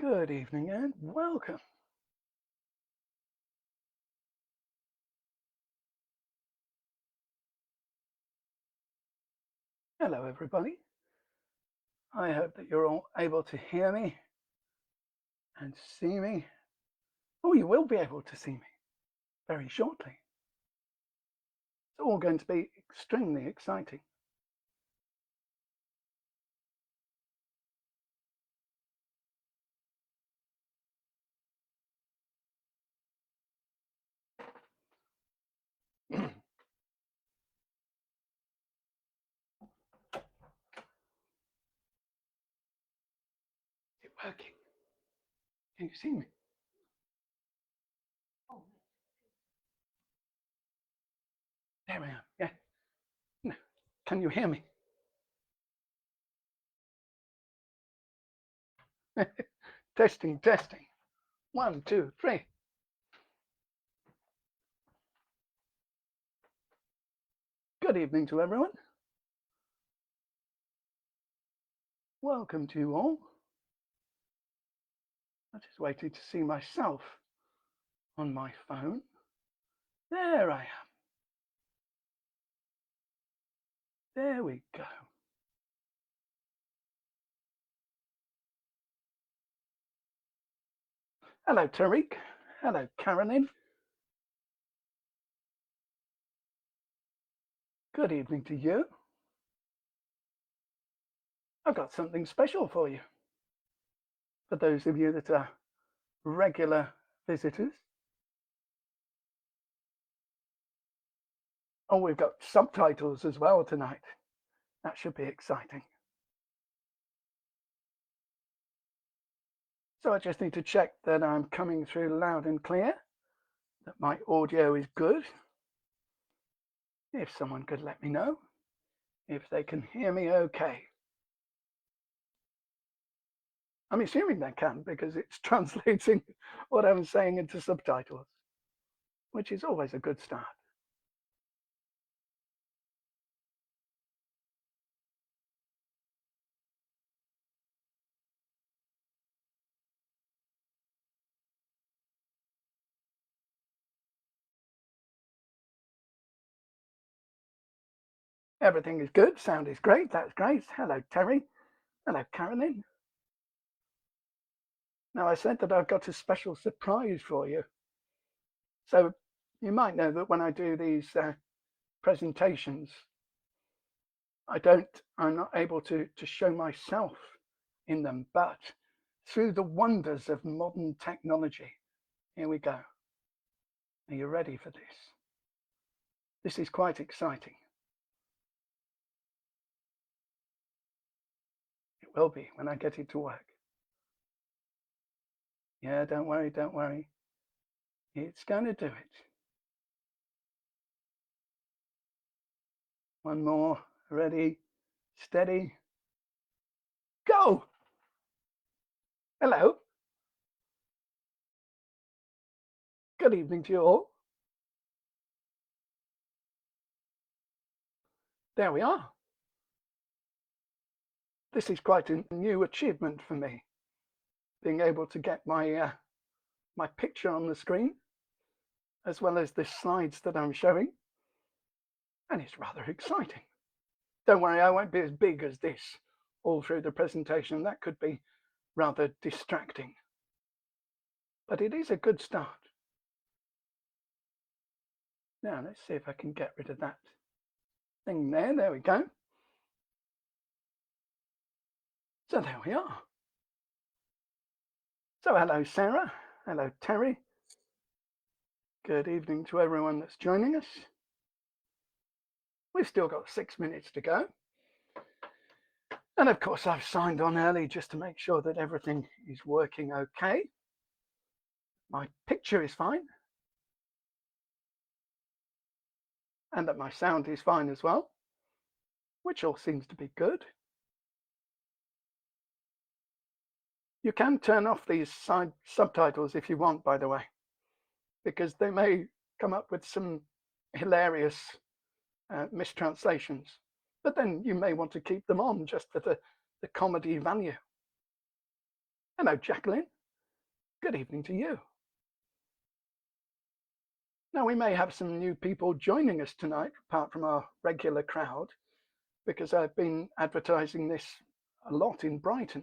Good evening and welcome. Hello, everybody. I hope that you're all able to hear me and see me. Oh, you will be able to see me very shortly. It's all going to be extremely exciting. Is it working? Can you see me? There I am. Yeah. No. Can you hear me? Testing, testing. 1, 2, 3. Good evening to everyone. Welcome to you all. I just waited to see myself on my phone. There I am. There we go. Hello, Tariq. Hello, Carolyn. Good evening to you. I've got something special for you. For those of you that are regular visitors. Oh, we've got subtitles as well tonight. That should be exciting. So I just need to check that I'm coming through loud and clear, that my audio is good. If someone could let me know if they can hear me okay. I'm assuming they can because it's translating what I'm saying into subtitles, which is always a good start. Everything is good. Sound is great. That's great. Hello, Terry. Hello, Carolyn. Now, I said that I've got a special surprise for you. So you might know that when I do these presentations, I'm not able to show myself in them, but through the wonders of modern technology, here we go. Are you ready for this? This is quite exciting. It will be when I get it to work. Yeah, don't worry, don't worry. It's going to do it. One more. Ready, steady, go! Hello. Good evening to you all. There we are. This is quite a new achievement for me, being able to get my picture on the screen, as well as the slides that I'm showing. And it's rather exciting. Don't worry, I won't be as big as this all through the presentation. That could be rather distracting. But it is a good start. Now let's see if I can get rid of that thing there. There we go. So there we are. So hello, Sarah. Hello, Terry. Good evening to everyone that's joining us. We've still got 6 minutes to go. And of course, I've signed on early just to make sure that everything is working okay. My picture is fine. And that my sound is fine as well, which all seems to be good. You can turn off these side subtitles if you want, by the way, because they may come up with some hilarious mistranslations. But then you may want to keep them on just for the comedy value. Hello, Jacqueline. Good evening to you. Now, we may have some new people joining us tonight, apart from our regular crowd, because I've been advertising this a lot in Brighton.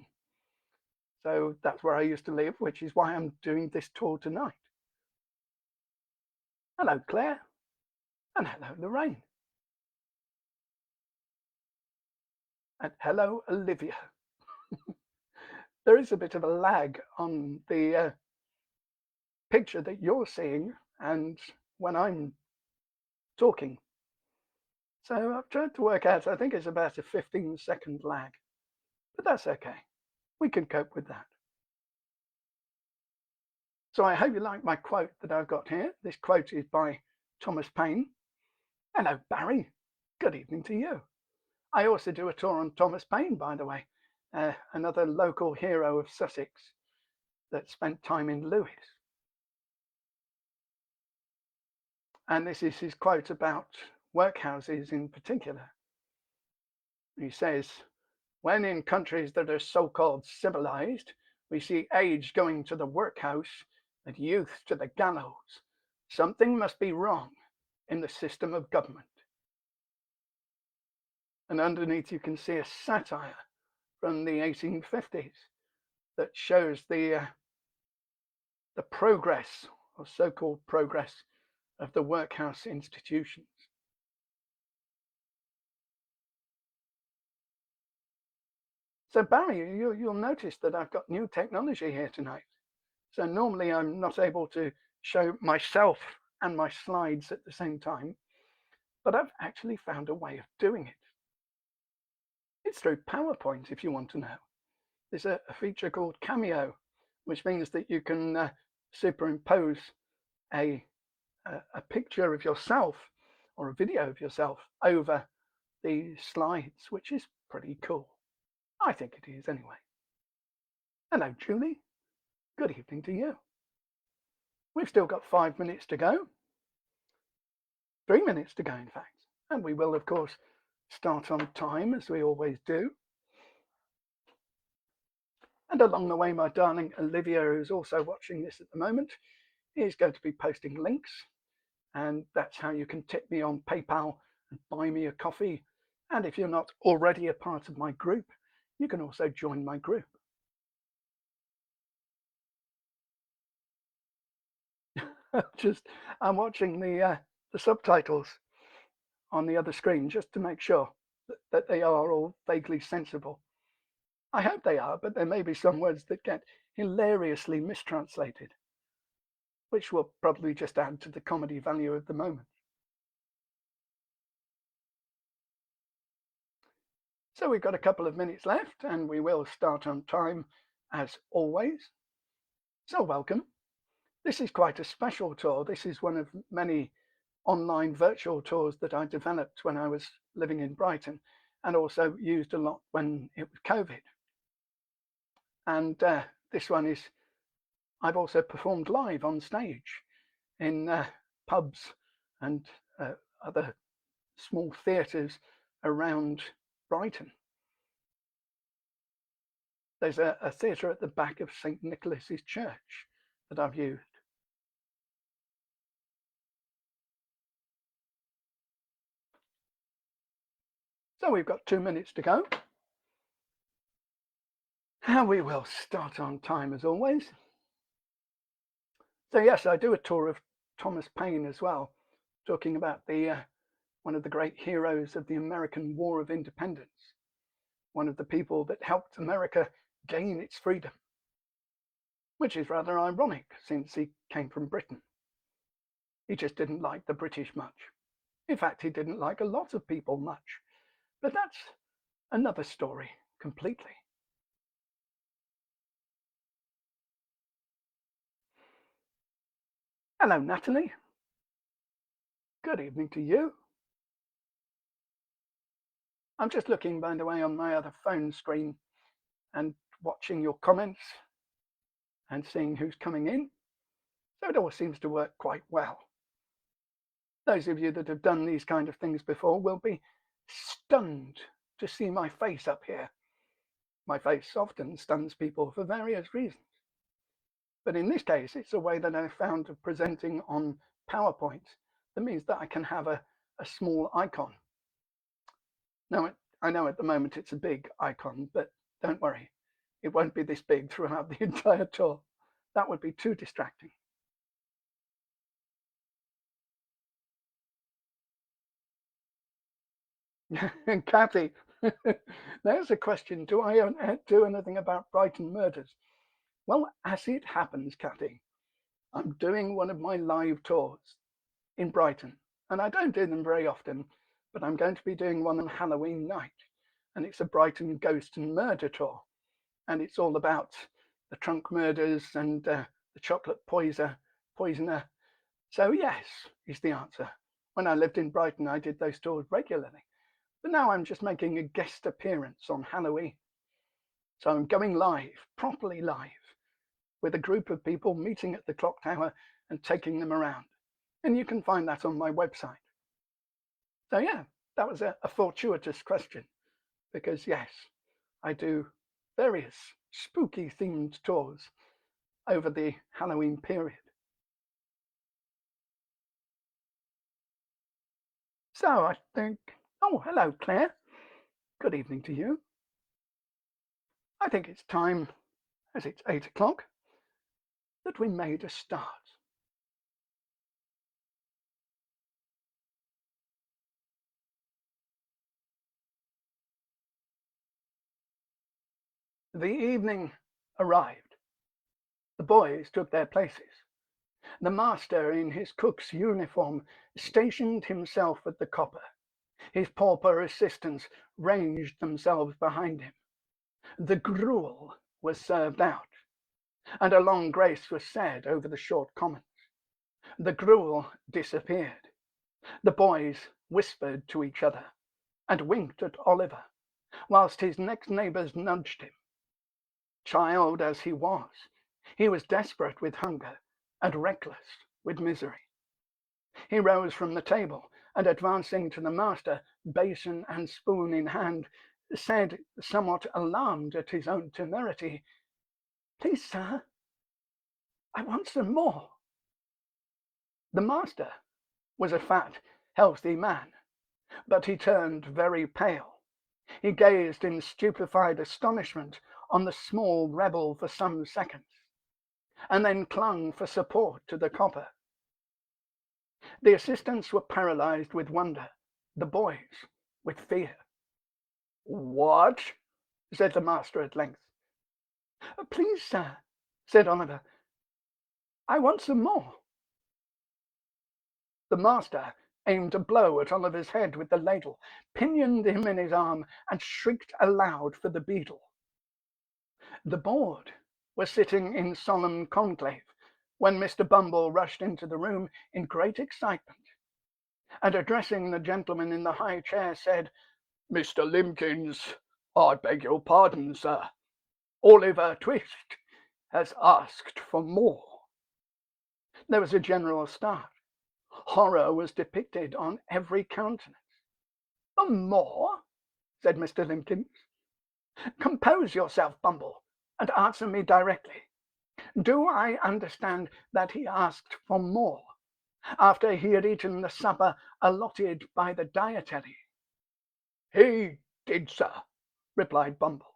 So that's where I used to live, which is why I'm doing this tour tonight. Hello, Claire. And hello, Lorraine. And hello, Olivia. There is a bit of a lag on the picture that you're seeing and when I'm talking. So I've tried to work out, I think it's about a 15-second lag, but that's okay. We can cope with that. So I hope you like my quote that I've got here. This quote is by Thomas Paine. Hello, Barry. Good evening to you. I also do a tour on Thomas Paine, by the way, another local hero of Sussex that spent time in Lewes. And this is his quote about workhouses in particular. He says, when in countries that are so-called civilized, we see age going to the workhouse and youth to the gallows, something must be wrong in the system of government. And underneath you can see a satire from the 1850s that shows the progress, or so-called progress, of the workhouse institutions. So Barry, you'll notice that I've got new technology here tonight. So normally I'm not able to show myself and my slides at the same time, but I've actually found a way of doing it. It's through PowerPoint, if you want to know. There's a feature called Cameo, which means that you can superimpose a picture of yourself or a video of yourself over the slides, which is pretty cool. I think it is anyway. Hello, Julie. Good evening to you. We've still got 5 minutes to go. 3 minutes to go, in fact. And we will, of course, start on time, as we always do. And along the way, my darling Olivia, who's also watching this at the moment, is going to be posting links. And that's how you can tip me on PayPal and buy me a coffee. And if you're not already a part of my group, you can also join my group. I'm watching the subtitles on the other screen just to make sure that they are all vaguely sensible. I hope they are, but there may be some words that get hilariously mistranslated, which will probably just add to the comedy value of the moment. So we've got a couple of minutes left and we will start on time as always. So welcome. This is quite a special tour. This is one of many online virtual tours that I developed when I was living in Brighton and also used a lot when it was COVID. And this one is, I've also performed live on stage in pubs and other small theatres around Brighton. There's a theatre at the back of St. Nicholas's Church that I've used. So we've got 2 minutes to go. And we will start on time as always. So yes, I do a tour of Thomas Paine as well, talking about the one of the great heroes of the American War of Independence, one of the people that helped America gain its freedom, which is rather ironic since he came from Britain. He just didn't like the British much. In fact, he didn't like a lot of people much, but that's another story completely. Hello, Natalie. Good evening to you. I'm just looking, by the way, on my other phone screen and watching your comments and seeing who's coming in. So it all seems to work quite well. Those of you that have done these kind of things before will be stunned to see my face up here. My face often stuns people for various reasons. But in this case, it's a way that I found of presenting on PowerPoint that means that I can have a small icon. Now, I know at the moment it's a big icon, but don't worry, it won't be this big throughout the entire tour. That would be too distracting. And Kathy, there's a question. Do I do anything about Brighton murders? Well, as it happens, Kathy, I'm doing one of my live tours in Brighton, and I don't do them very often, but I'm going to be doing one on Halloween night, and it's a Brighton ghost and murder tour, and it's all about the trunk murders and the chocolate poisoner. So yes, is the answer. When I lived in Brighton, I did those tours regularly. But now I'm just making a guest appearance on Halloween. So I'm going live, properly live, with a group of people meeting at the clock tower and taking them around. And you can find that on my website. So yeah, that was a fortuitous question, because yes, I do various spooky themed tours over the Halloween period. So I think, oh, hello, Claire. Good evening to you. I think it's time, as it's 8 o'clock, that we made a start. The evening arrived. The boys took their places. The master, in his cook's uniform, stationed himself at the copper. His pauper assistants ranged themselves behind him. The gruel was served out, and a long grace was said over the short commons. The gruel disappeared. The boys whispered to each other and winked at Oliver, whilst his next neighbours nudged him. Child as he was desperate with hunger and reckless with misery. He rose from the table and, advancing to the master, basin and spoon in hand, said, somewhat alarmed at his own temerity, "Please, sir, I want some more." The master was a fat, healthy man, but he turned very pale. He gazed in stupefied astonishment on the small rebel for some seconds, and then clung for support to the copper. The assistants were paralyzed with wonder, the boys with fear. "What?" said the master at length. "Please, sir," said Oliver, "I want some more." The master aimed a blow at Oliver's head with the ladle, pinioned him in his arm, and shrieked aloud for the beadle. The board was sitting in solemn conclave when Mr. Bumble rushed into the room in great excitement, and addressing the gentleman in the high chair, said, "Mr. Limbkins, I beg your pardon, sir. Oliver Twist has asked for more." There was a general start. Horror was depicted on every countenance. "For more?" said Mr. Limbkins. "Compose yourself, Bumble, and answer me directly. Do I understand that he asked for more after he had eaten the supper allotted by the dietary?" "He did, sir," replied Bumble.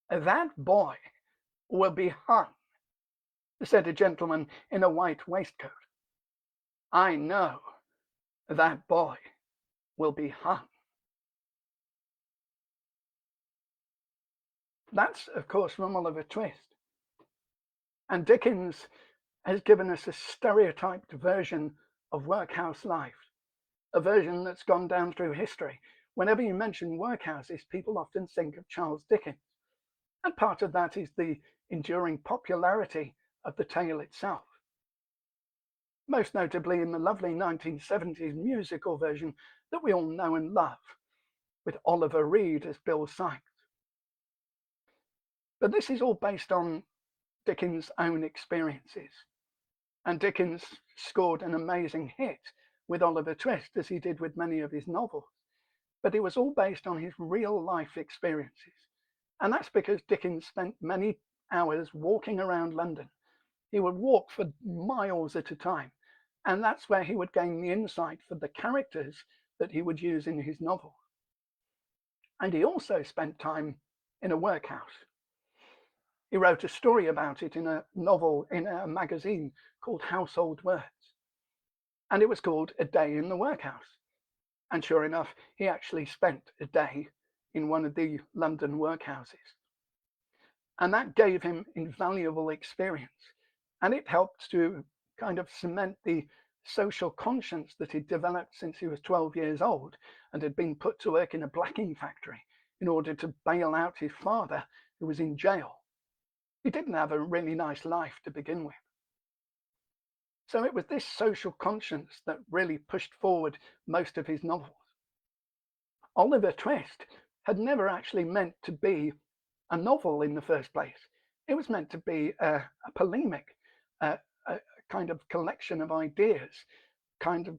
"That boy will be hung," said a gentleman in a white waistcoat. "I know that boy will be hung." That's, of course, from Oliver Twist. And Dickens has given us a stereotyped version of workhouse life, a version that's gone down through history. Whenever you mention workhouses, people often think of Charles Dickens. And part of that is the enduring popularity of the tale itself. Most notably in the lovely 1970s musical version that we all know and love, with Oliver Reed as Bill Sikes. But this is all based on Dickens' own experiences. And Dickens scored an amazing hit with Oliver Twist, as he did with many of his novels. But it was all based on his real life experiences. And that's because Dickens spent many hours walking around London. He would walk for miles at a time, and that's where he would gain the insight for the characters that he would use in his novel. And he also spent time in a workhouse. He wrote a story about it in a novel in a magazine called Household Words, and it was called A Day in the Workhouse. And sure enough, he actually spent a day in one of the London workhouses. And that gave him invaluable experience. And it helped to kind of cement the social conscience that he'd developed since he was 12 years old and had been put to work in a blacking factory in order to bail out his father, who was in jail. He didn't have a really nice life to begin with. So it was this social conscience that really pushed forward most of his novels. Oliver Twist had never actually meant to be a novel in the first place. It was meant to be a polemic, a kind of collection of ideas, kind of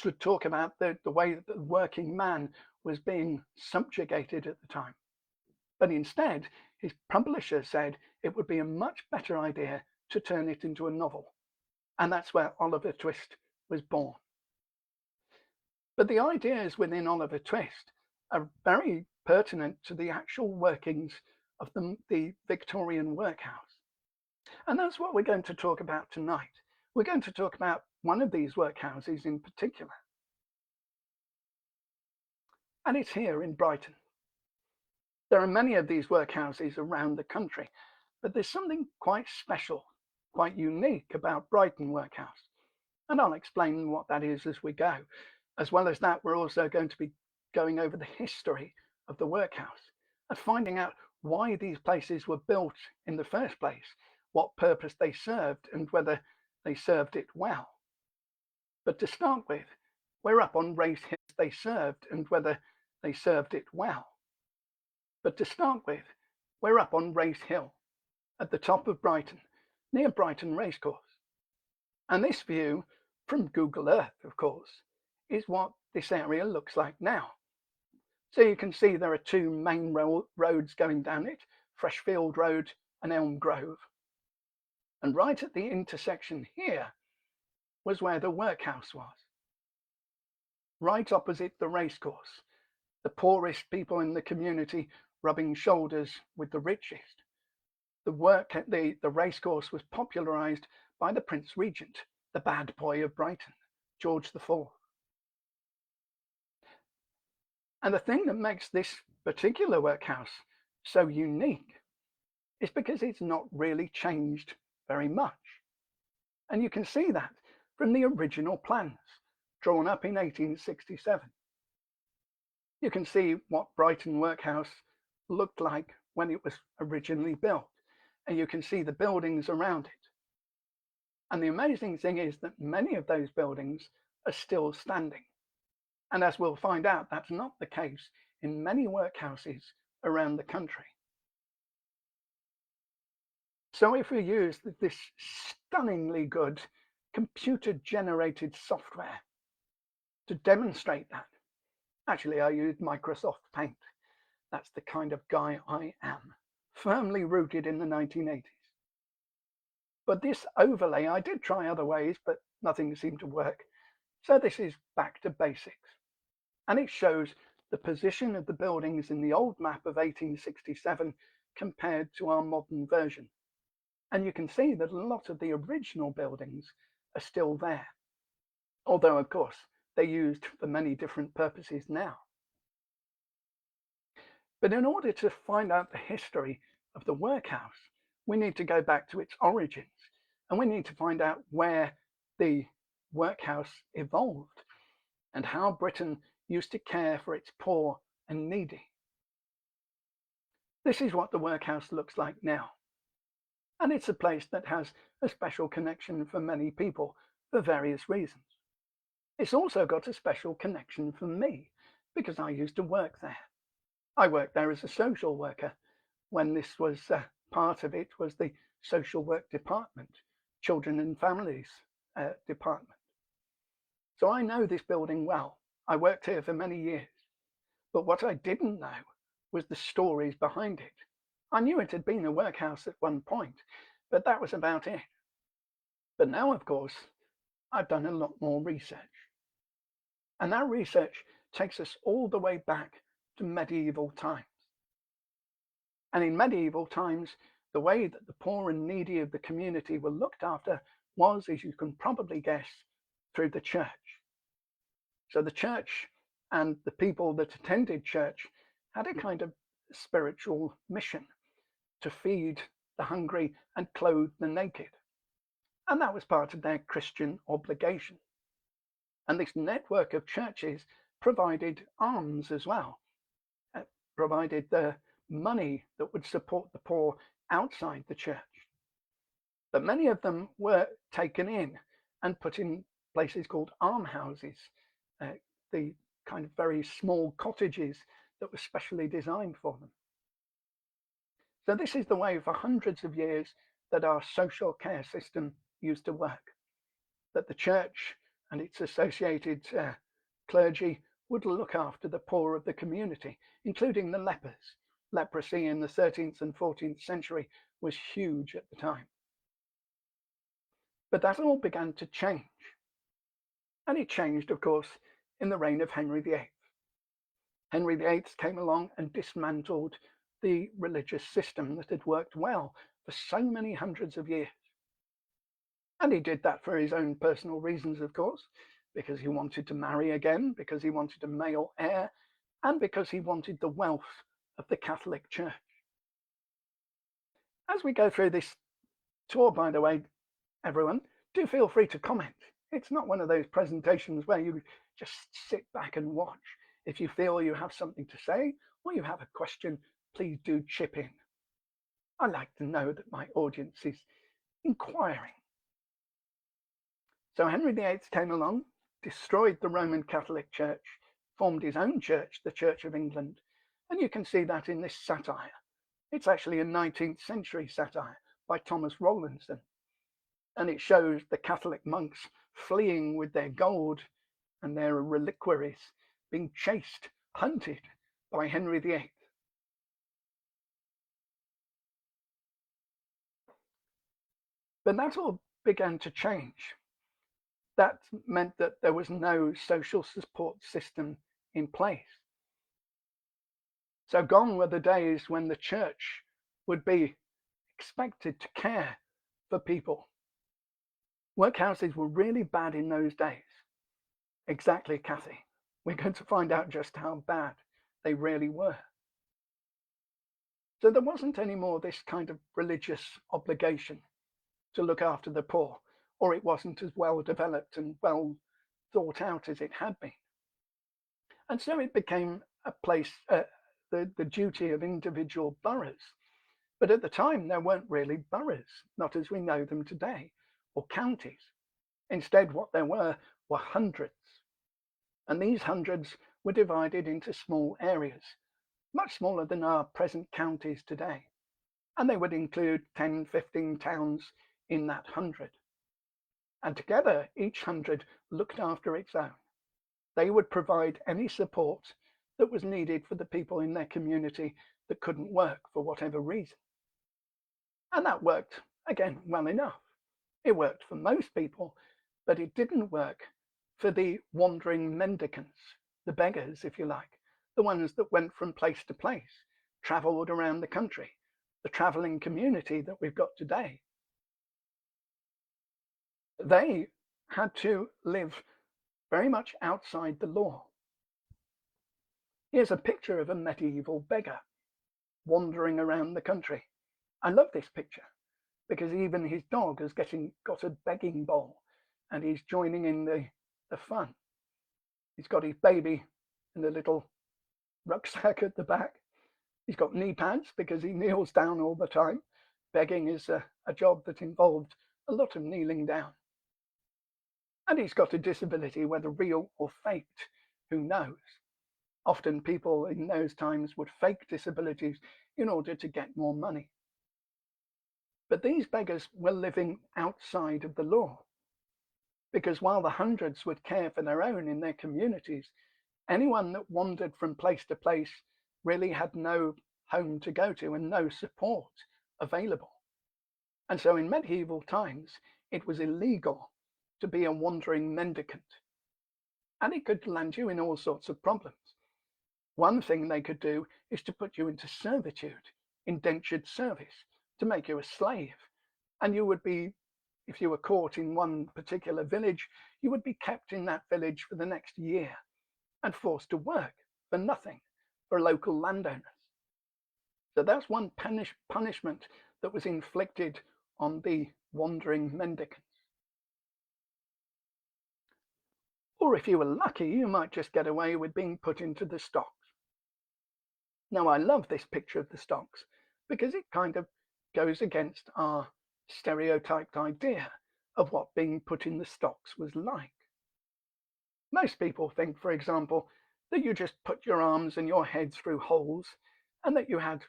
to talk about the way that the working man was being subjugated at the time. But instead, his publisher said it would be a much better idea to turn it into a novel. And that's where Oliver Twist was born. But the ideas within Oliver Twist are very pertinent to the actual workings of the Victorian workhouse. And that's what we're going to talk about tonight. We're going to talk about one of these workhouses in particular. And it's here in Brighton. There are many of these workhouses around the country, but there's something quite special, quite unique about Brighton Workhouse. And I'll explain what that is as we go. As well as that, we're also going to be going over the history of the workhouse and finding out why these places were built in the first place, what purpose they served, and whether they served it well. But to start with, we're up on Race Hill. They served and whether they served it well. But to start with, we're up on Race Hill at the top of Brighton, near Brighton Racecourse. And this view, from Google Earth, of course, is what this area looks like now. So you can see there are two main roads going down it, Freshfield Road and Elm Grove. And right at the intersection here was where the workhouse was. Right opposite the racecourse, the poorest people in the community rubbing shoulders with the richest. The racecourse was popularised by the Prince Regent, the bad boy of Brighton, George IV. And the thing that makes this particular workhouse so unique is because it's not really changed very much. And you can see that from the original plans drawn up in 1867. You can see what Brighton Workhouse looked like when it was originally built, and you can see the buildings around it. And the amazing thing is that many of those buildings are still standing. And as we'll find out, that's not the case in many workhouses around the country. So if we use this stunningly good computer-generated software to demonstrate that, actually I used Microsoft Paint. That's the kind of guy I am, firmly rooted in the 1980s. But this overlay, I did try other ways, but nothing seemed to work. So this is back to basics. And it shows the position of the buildings in the old map of 1867 compared to our modern version. And you can see that a lot of the original buildings are still there. Although, of course, they're used for many different purposes now. But in order to find out the history of the workhouse, we need to go back to its origins, and we need to find out where the workhouse evolved and how Britain used to care for its poor and needy. This is what the workhouse looks like now. And it's a place that has a special connection for many people for various reasons. It's also got a special connection for me because I used to work there. I worked there as a social worker when this was part of it was the social work department, children and families department. So I know this building well. I worked here for many years. But what I didn't know was the stories behind it. I knew it had been a workhouse at one point, but that was about it. But now, of course, I've done a lot more research. And that research takes us all the way back to medieval times. And in medieval times, the way that the poor and needy of the community were looked after was, as you can probably guess, through the church. So the church and the people that attended church had a kind of spiritual mission to feed the hungry and clothe the naked. And that was part of their Christian obligation. And this network of churches provided alms as well, provided the money that would support the poor outside the church. But many of them were taken in and put in places called almhouses, the kind of very small cottages that were specially designed for them. So this is the way for hundreds of years that our social care system used to work, that the church and its associated clergy would look after the poor of the community, including the lepers. Leprosy in the 13th and 14th century was huge at the time. But that all began to change. And it changed, of course, in the reign of Henry VIII. Henry VIII came along and dismantled the religious system that had worked well for so many hundreds of years. And he did that for his own personal reasons, of course, because he wanted to marry again, because he wanted a male heir, and because he wanted the wealth of the Catholic Church. As we go through this tour, by the way, everyone, do feel free to comment. It's not one of those presentations where you just sit back and watch. If you feel you have something to say or you have a question, please do chip in. I like to know that my audience is inquiring. So Henry VIII came along, destroyed the Roman Catholic Church, formed his own church, the Church of England, and you can see that in this satire. It's actually a 19th century satire by Thomas Rowlandson, and it shows the Catholic monks fleeing with their gold and their reliquaries, being chased, hunted by Henry VIII. But that all began to change. That meant that there was no social support system in place. So gone were the days when the church would be expected to care for people. Workhouses were really bad in those days. Exactly, Kathy. We're going to find out just how bad they really were. So there wasn't any more this kind of religious obligation to look after the poor, or it wasn't as well developed and well thought out as it had been. And so it became a place, the duty of individual boroughs. But at the time, there weren't really boroughs, not as we know them today, or counties. Instead, what there were hundreds. And these hundreds were divided into small areas, much smaller than our present counties today. And they would include 10, 15 towns in that hundred. And together, each hundred looked after its own. They would provide any support that was needed for the people in their community that couldn't work for whatever reason. And that worked, again, well enough. It worked for most people, but it didn't work for the wandering mendicants, the beggars, if you like, the ones that went from place to place, travelled around the country, the travelling community that we've got today. They had to live very much outside the law. Here's a picture of a medieval beggar wandering around the country. I love this picture because even his dog has got a begging bowl and he's joining in the fun. He's got his baby in the little rucksack at the back. He's got knee pads because he kneels down all the time. Begging is a job that involved a lot of kneeling down. And he's got a disability, whether real or faked, who knows? Often people in those times would fake disabilities in order to get more money. But these beggars were living outside of the law, because while the hundreds would care for their own in their communities, anyone that wandered from place to place really had no home to go to and no support available. And so in medieval times, it was illegal to be a wandering mendicant, and it could land you in all sorts of problems. One thing they could do is to put you into servitude, indentured service, to make you a slave. And you would be, if you were caught in one particular village, you would be kept in that village for the next year and forced to work for nothing for local landowners. So that's one punishment that was inflicted on the wandering mendicants. Or if you were lucky, you might just get away with being put into the stocks. Now, I love this picture of the stocks because it kind of goes against our stereotyped idea of what being put in the stocks was like. Most people think, for example, that you just put your arms and your head through holes and that you had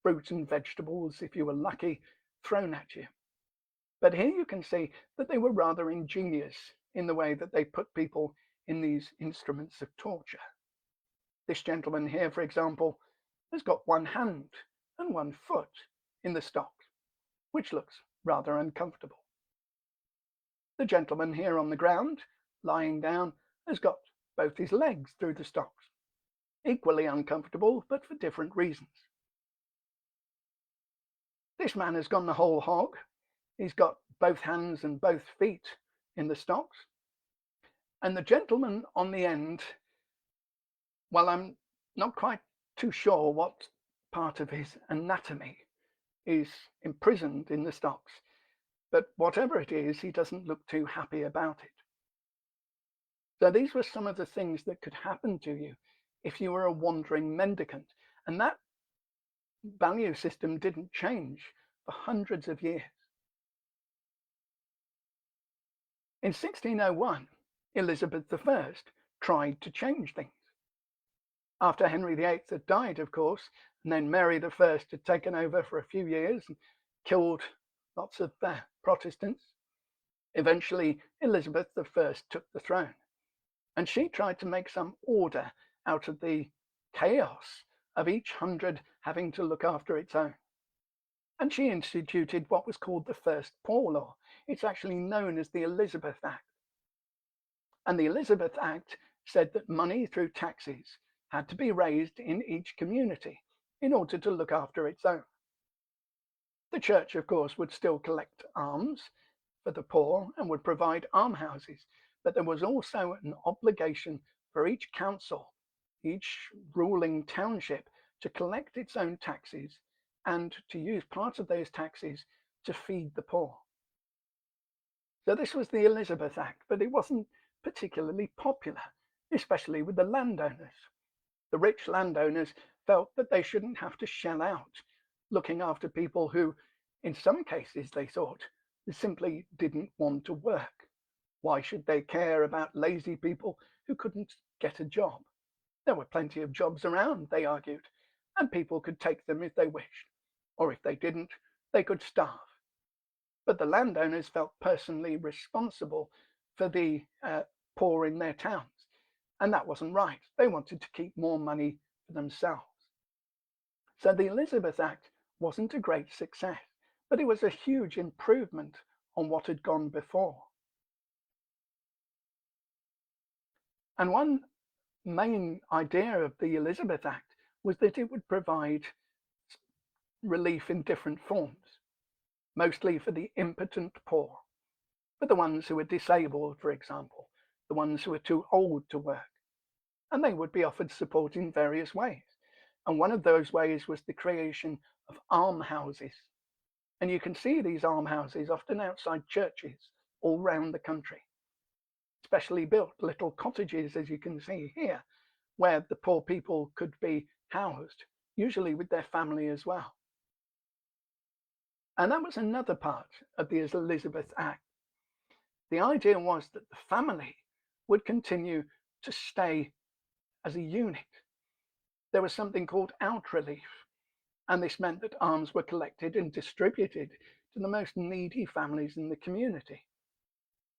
fruit and vegetables, if you were lucky, thrown at you. But here you can see that they were rather ingenious in the way that they put people in these instruments of torture. This gentleman here, for example, has got one hand and one foot in the stocks, which looks rather uncomfortable. The gentleman here on the ground, lying down, has got both his legs through the stocks. Equally uncomfortable, but for different reasons. This man has gone the whole hog. He's got both hands and both feet in the stocks. And the gentleman on the end, well, I'm not quite too sure what part of his anatomy is imprisoned in the stocks, but whatever it is, he doesn't look too happy about it. So these were some of the things that could happen to you if you were a wandering mendicant. And that value system didn't change for hundreds of years. In 1601, Elizabeth I tried to change things. After Henry VIII had died, of course, and then Mary I had taken over for a few years and killed lots of Protestants, eventually Elizabeth I took the throne. And she tried to make some order out of the chaos of each hundred having to look after its own. And she instituted what was called the First Poor Law. It's actually known as the Elizabeth Act. And the Elizabeth Act said that money through taxes had to be raised in each community in order to look after its own. The church, of course, would still collect alms for the poor and would provide almshouses, but there was also an obligation for each council, each ruling township, to collect its own taxes and to use part of those taxes to feed the poor. So this was the Elizabeth Act, but it wasn't particularly popular, especially with the landowners. The rich landowners felt that they shouldn't have to shell out looking after people who, in some cases, they thought, simply didn't want to work. Why should they care about lazy people who couldn't get a job? There were plenty of jobs around, they argued, and people could take them if they wished, or if they didn't, they could starve. But the landowners felt personally responsible for the poor in their towns, and that wasn't right. They wanted to keep more money for themselves. So the Elizabeth Act wasn't a great success, but it was a huge improvement on what had gone before. And one main idea of the Elizabeth Act was that it would provide relief in different forms, mostly for the impotent poor, for the ones who were disabled, for example, the ones who were too old to work. And they would be offered support in various ways. And one of those ways was the creation of almshouses. And you can see these almshouses often outside churches all round the country, specially built little cottages, as you can see here, where the poor people could be housed, usually with their family as well. And that was another part of the Elizabeth Act. The idea was that the family would continue to stay as a unit. There was something called out relief, and this meant that alms were collected and distributed to the most needy families in the community.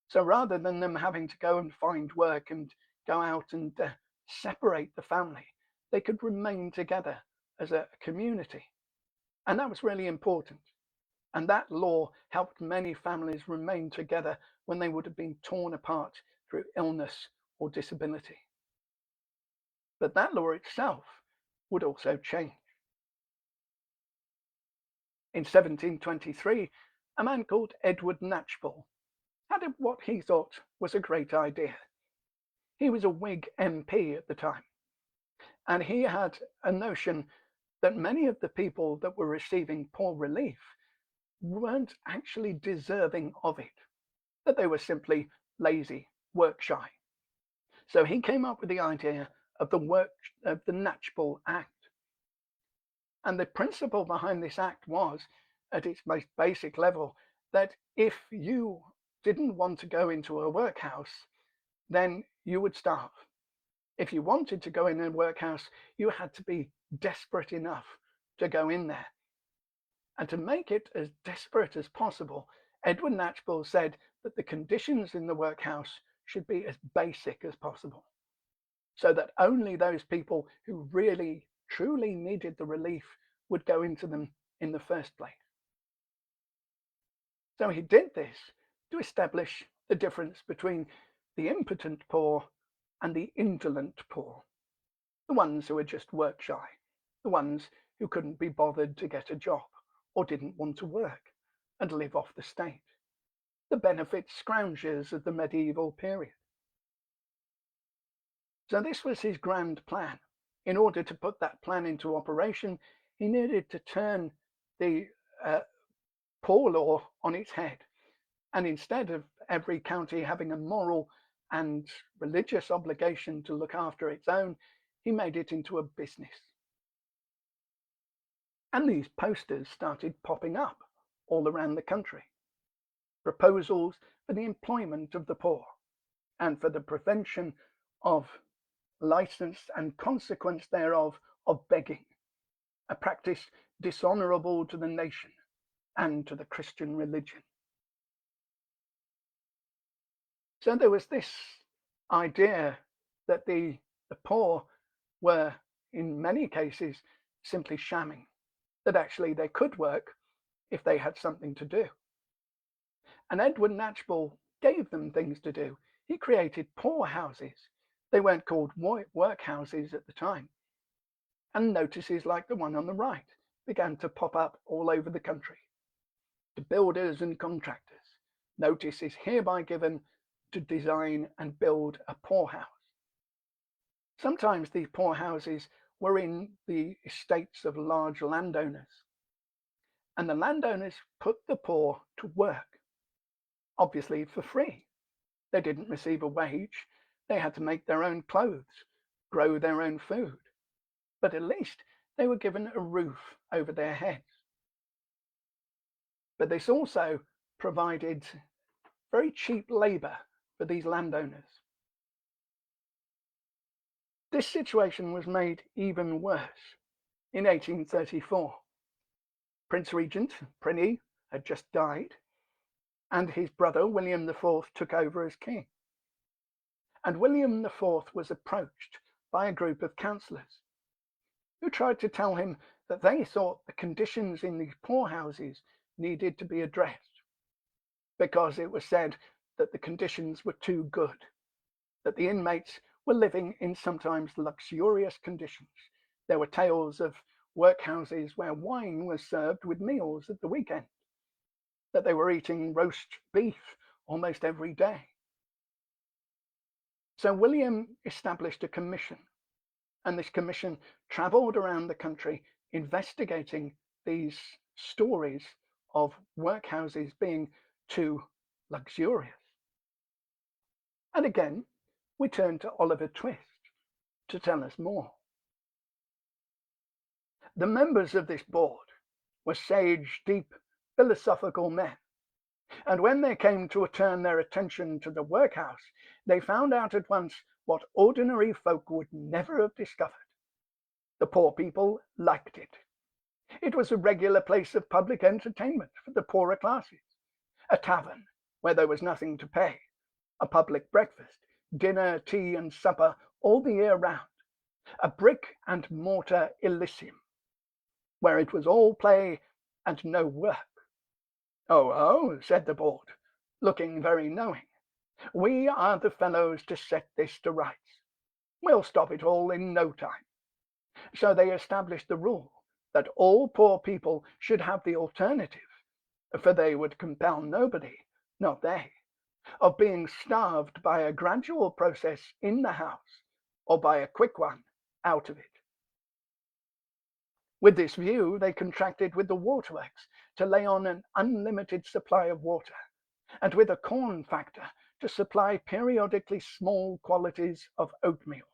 So rather than them having to go and find work and go out and separate the family, they could remain together as a community. And that was really important. And that law helped many families remain together when they would have been torn apart through illness or disability. But that law itself would also change. In 1723, a man called Edward Knatchbull had what he thought was a great idea. He was a Whig MP at the time, and he had a notion that many of the people that were receiving poor relief weren't actually deserving of it, that they were simply lazy, work shy. So he came up with the idea of the Knatchbull Act. And the principle behind this act was, at its most basic level, that if you didn't want to go into a workhouse, then you would starve. If you wanted to go in a workhouse, you had to be desperate enough to go in there. And to make it as desperate as possible, Edward Knatchbull said that the conditions in the workhouse should be as basic as possible, so that only those people who really, truly needed the relief would go into them in the first place. So he did this to establish the difference between the impotent poor and the indolent poor, the ones who were just work shy, the ones who couldn't be bothered to get a job or didn't want to work and live off the state, the benefit scroungers of the medieval period. So this was his grand plan. In order to put that plan into operation, he needed to turn the poor law on its head. And instead of every county having a moral and religious obligation to look after its own, he made it into a business. And these posters started popping up all around the country. Proposals for the employment of the poor and for the prevention of license and consequence thereof of begging, a practice dishonorable to the nation and to the Christian religion. So there was this idea that the poor were, in many cases, simply shamming, that actually they could work if they had something to do. And Edward Knatchbull gave them things to do. He created poor houses. They weren't called workhouses at the time. And notices like the one on the right began to pop up all over the country. To builders and contractors, notice is hereby given to design and build a poorhouse. Sometimes these poorhouses were in the estates of large landowners, and the landowners put the poor to work, obviously for free. They didn't receive a wage, they had to make their own clothes, grow their own food, but at least they were given a roof over their heads. But this also provided very cheap labour for these landowners. This situation was made even worse in 1834. Prince Regent Prinny had just died, and his brother William IV took over as king. And William IV was approached by a group of councillors who tried to tell him that they thought the conditions in these poorhouses needed to be addressed, because it was said that the conditions were too good, that the inmates were living in sometimes luxurious conditions. There were tales of workhouses where wine was served with meals at the weekend, that they were eating roast beef almost every day. So William established a commission, and this commission travelled around the country investigating these stories of workhouses being too luxurious. And again, we turn to Oliver Twist to tell us more. The members of this board were sage, deep, philosophical men, and when they came to turn their attention to the workhouse, they found out at once what ordinary folk would never have discovered. The poor people liked it. It was a regular place of public entertainment for the poorer classes, a tavern where there was nothing to pay, a public breakfast, dinner, tea, and supper all the year round, a brick and mortar Elysium, where it was all play and no work. Oh, oh, said the board, looking very knowing. We are the fellows to set this to rights. We'll stop it all in no time. So they established the rule that all poor people should have the alternative, for they would compel nobody, not they, of being starved by a gradual process in the house or by a quick one out of it. With this view, they contracted with the waterworks to lay on an unlimited supply of water, and with a corn factor to supply periodically small quantities of oatmeal,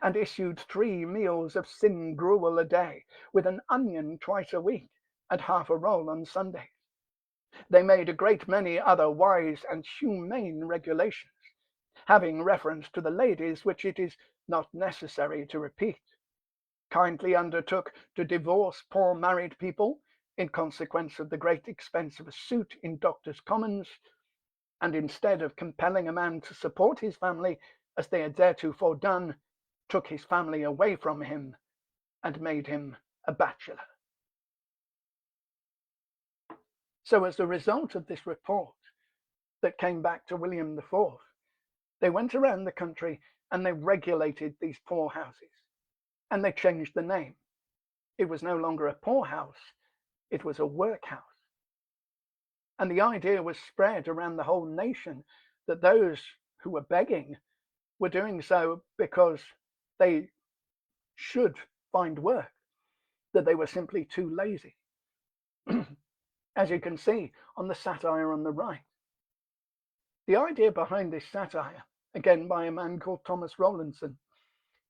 and issued 3 meals of thin gruel a day, with an onion twice a week, and half a roll on Sundays. They made a great many other wise and humane regulations, having reference to the ladies, which it is not necessary to repeat. Kindly undertook to divorce poor married people in consequence of the great expense of a suit in Doctors' Commons, and instead of compelling a man to support his family as they had theretofore done, took his family away from him and made him a bachelor. So, as a result of this report that came back to William IV, they went around the country and they regulated these poorhouses, and they changed the name. It was no longer a poorhouse, it was a workhouse. And the idea was spread around the whole nation that those who were begging were doing so because they should find work, that they were simply too lazy. As you can see on the satire on the right. The idea behind this satire, again by a man called Thomas Rowlandson,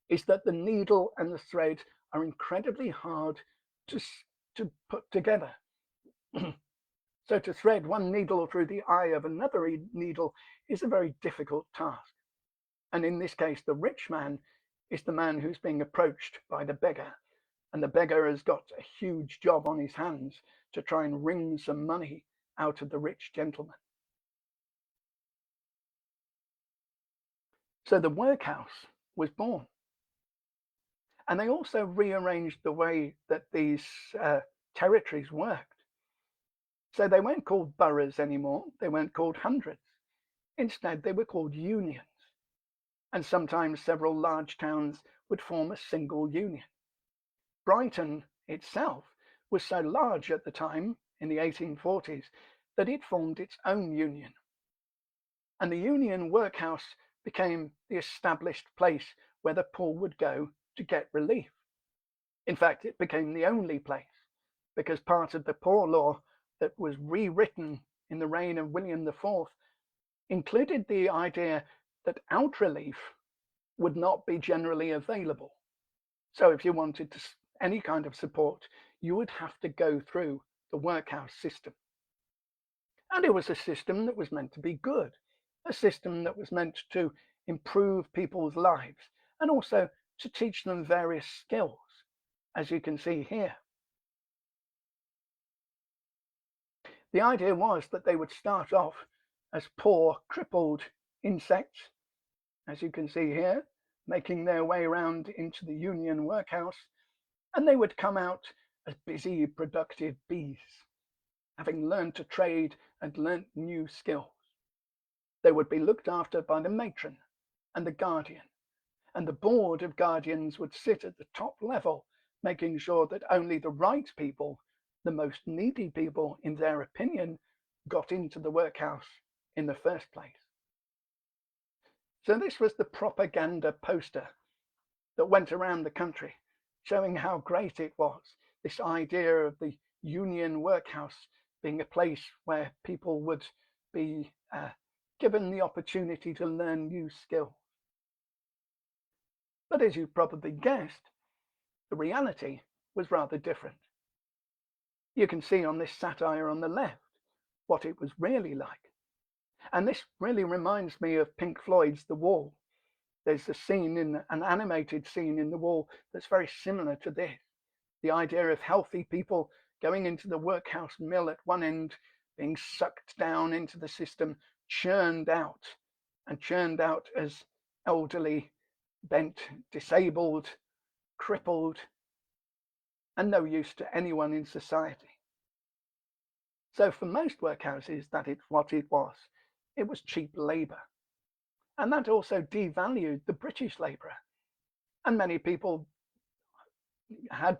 is that the needle and the thread are incredibly hard to, to put together. So to thread one needle through the eye of another needle is a very difficult task. And in this case, the rich man is the man who's being approached by the beggar. And the beggar has got a huge job on his hands to try and wring some money out of the rich gentleman. So the workhouse was born. And they also rearranged the way that these territories worked. So they weren't called boroughs anymore, they weren't called hundreds. Instead, they were called unions. And sometimes several large towns would form a single union. Brighton itself was so large at the time, in the 1840s, that it formed its own union. And the union workhouse became the established place where the poor would go to get relief. In fact, it became the only place, because part of the Poor Law that was rewritten in the reign of William IV included the idea that out relief would not be generally available. So if you wanted any kind of support, you would have to go through the workhouse system. And it was a system that was meant to be good, a system that was meant to improve people's lives and also to teach them various skills, as you can see here. The idea was that they would start off as poor, crippled insects, as you can see here, making their way around into the union workhouse, and they would come out as busy, productive bees, having learned to trade and learnt new skills. They would be looked after by the matron and the guardian, and the board of guardians would sit at the top level, making sure that only the right people, the most needy people in their opinion, got into the workhouse in the first place. So this was the propaganda poster that went around the country, showing how great it was, this idea of the union workhouse being a place where people would be given the opportunity to learn new skills. But as you probably guessed, the reality was rather different. You can see on this satire on the left what it was really like. And this really reminds me of Pink Floyd's The Wall. There's a scene an animated scene in The Wall that's very similar to this. The idea of healthy people going into the workhouse mill at one end, being sucked down into the system, churned out as elderly bent, disabled, crippled, and no use to anyone in society. So for most workhouses, that is what it was. It was cheap labour. And that also devalued the British labourer. And many people had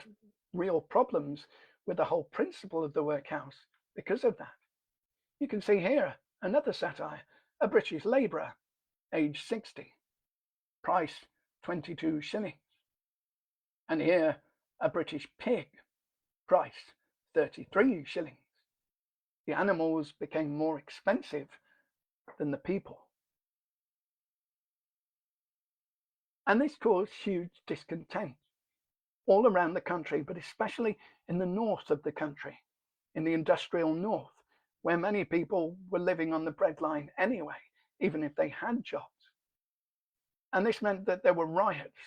real problems with the whole principle of the workhouse because of that. You can see here another satire, a British labourer, age 60, price 22 shillings. And here a British pig, price 33 shillings. The animals became more expensive than the people. And this caused huge discontent all around the country, but especially in the north of the country, in the industrial north, where many people were living on the breadline anyway, even if they had jobs. And this meant that there were riots.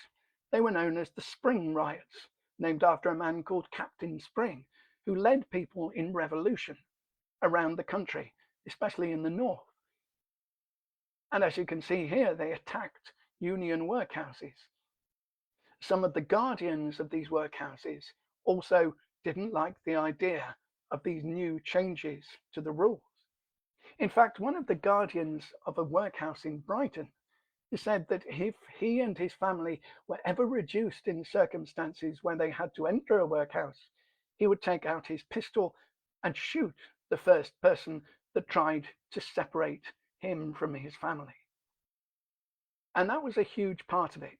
They were known as the Spring Riots, named after a man called Captain Spring, who led people in revolution around the country, especially in the north. And as you can see here, they attacked union workhouses. Some of the guardians of these workhouses also didn't like the idea of these new changes to the rules. In fact, one of the guardians of a workhouse in Brighton said that if he and his family were ever reduced in circumstances where they had to enter a workhouse, he would take out his pistol and shoot the first person that tried to separate him from his family. And that was a huge part of it: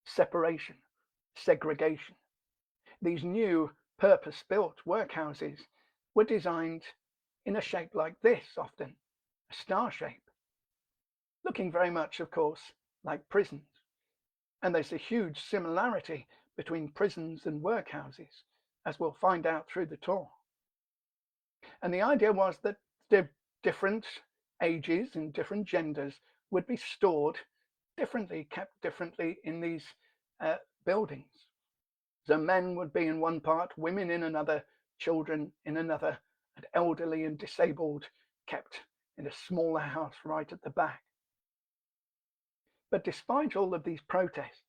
separation, segregation. These new purpose-built workhouses were designed in a shape like this, often a star shape, looking very much, of course, like prisons. And there's a huge similarity between prisons and workhouses, as we'll find out through the tour. And the idea was that the different ages and different genders would be stored differently, kept differently in these buildings. So men would be in one part, women in another, children in another, and elderly and disabled kept in a smaller house right at the back. But despite all of these protests,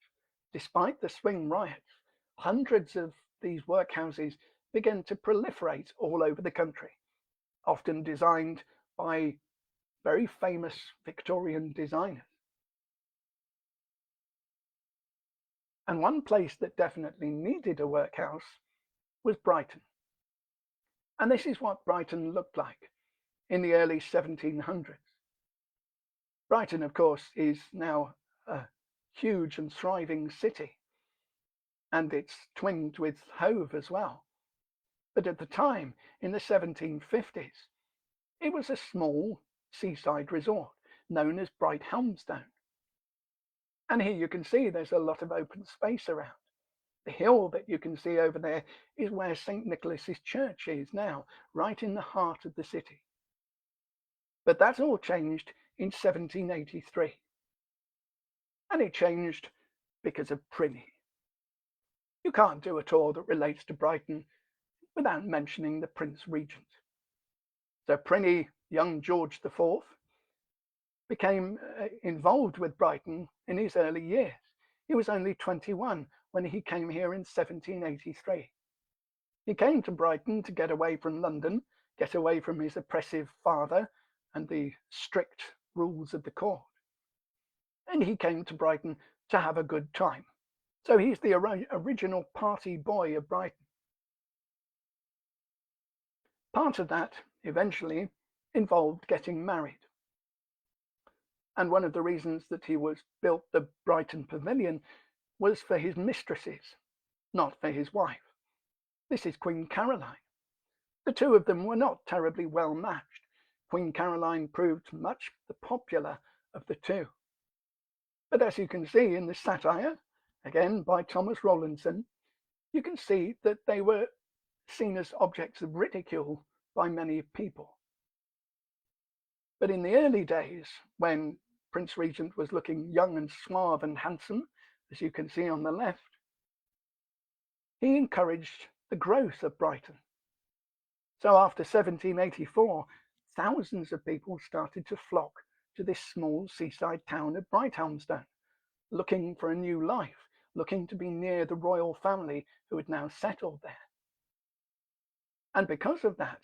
despite the swing riots, hundreds of these workhouses began to proliferate all over the country, often designed by very famous Victorian designers. And one place that definitely needed a workhouse was Brighton. And this is what Brighton looked like in the early 1700s. Brighton, of course, is now a huge and thriving city, and it's twinned with Hove as well. But at the time, in the 1750s, it was a small seaside resort known as Brighthelmstone. And here you can see there's a lot of open space around. The hill that you can see over there is where St. Nicholas's Church is now, right in the heart of the city. But that all changed in 1783. And it changed because of Prinny. You can't do a tour that relates to Brighton without mentioning the Prince Regent. So Prinny, young George IV, became involved with Brighton in his early years. He was only 21 when he came here in 1783. He came to Brighton to get away from London, get away from his oppressive father and the strict rules of the court. And he came to Brighton to have a good time. So he's the original party boy of Brighton. Part of that eventually involved getting married. And one of the reasons that he was built the Brighton Pavilion was for his mistresses, not for his wife. This is Queen Caroline. The two of them were not terribly well matched. Queen Caroline proved much the popular of the two. But as you can see in the satire, again by Thomas Rowlandson, you can see that they were seen as objects of ridicule by many people. But in the early days, when Prince Regent was looking young and suave and handsome, as you can see on the left, he encouraged the growth of Brighton. So after 1784, thousands of people started to flock to this small seaside town of Brighthelmstone, looking for a new life, looking to be near the royal family who had now settled there. And because of that,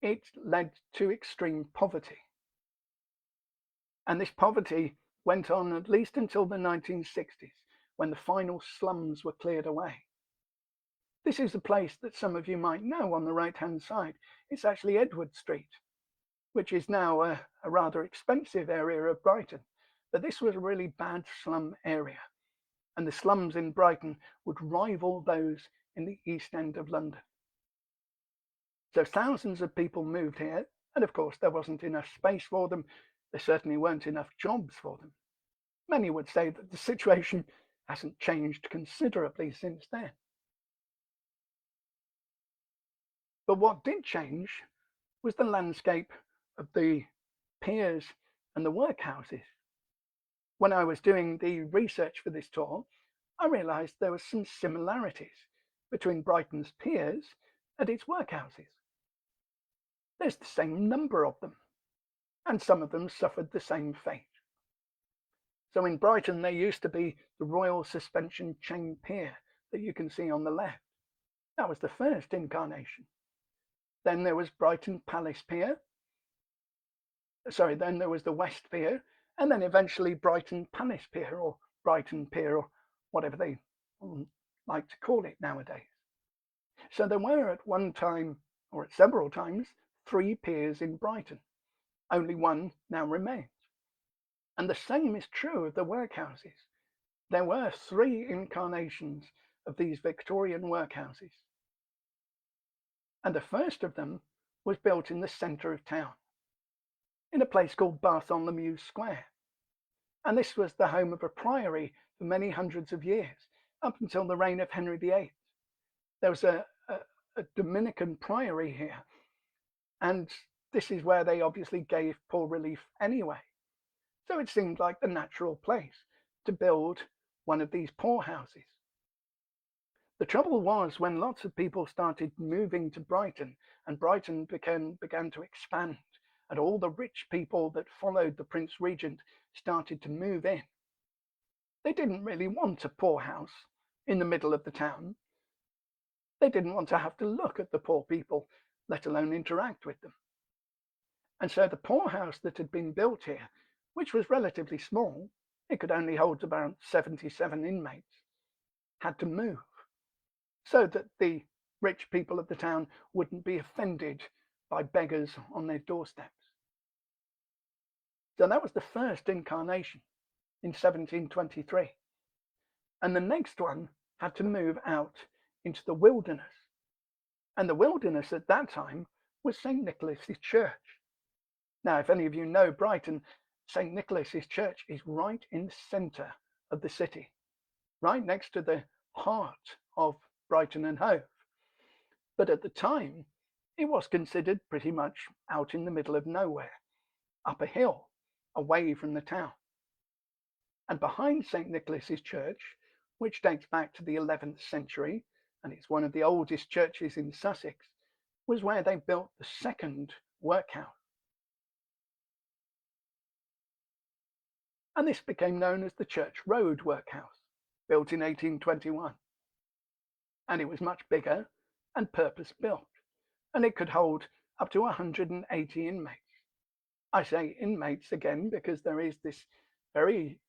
it led to extreme poverty. And this poverty went on at least until the 1960s, when the final slums were cleared away. This is a place that some of you might know on the right-hand side. It's actually Edward Street, which is now a rather expensive area of Brighton. But this was a really bad slum area. And the slums in Brighton would rival those in the East End of London. So thousands of people moved here, and of course there wasn't enough space for them. There certainly weren't enough jobs for them. Many would say that the situation hasn't changed considerably since then. But what did change was the landscape of the piers and the workhouses. When I was doing the research for this tour, I realised there were some similarities between Brighton's piers and its workhouses. There's the same number of them, and some of them suffered the same fate. So in Brighton, there used to be the Royal Suspension Chain Pier that you can see on the left. That was the first incarnation. Then there was Brighton Palace Pier. Then there was the West Pier, and then eventually Brighton Palace Pier, or Brighton Pier, or whatever they like to call it nowadays. So there were at one time, or at several times, 3 piers in Brighton. Only one now remains. And the same is true of the workhouses. There were 3 incarnations of these Victorian workhouses. And the first of them was built in the centre of town, in a place called Bartholomew Square. And this was the home of a priory for many hundreds of years, up until the reign of Henry VIII. There was a Dominican priory here, and this is where they obviously gave poor relief anyway. So it seemed like the natural place to build one of these poorhouses. The trouble was, when lots of people started moving to Brighton, and Brighton began to expand, and all the rich people that followed the Prince Regent started to move in, they didn't really want a poorhouse in the middle of the town. They didn't want to have to look at the poor people, let alone interact with them. And so the poorhouse that had been built here, which was relatively small, it could only hold about 77 inmates, had to move so that the rich people of the town wouldn't be offended by beggars on their doorsteps. So that was the first incarnation in 1723. And the next one had to move out into the wilderness. And the wilderness at that time was St. Nicholas's Church. Now, if any of you know Brighton, St. Nicholas's Church is right in the centre of the city, right next to the heart of Brighton and Hove. But at the time, it was considered pretty much out in the middle of nowhere, up a hill, away from the town. And behind St. Nicholas's Church, which dates back to the 11th century, and it's one of the oldest churches in Sussex, was where they built the second workhouse. And this became known as the Church Road Workhouse, built in 1821. And it was much bigger and purpose-built, and it could hold up to 180 inmates. I say inmates again because there is this very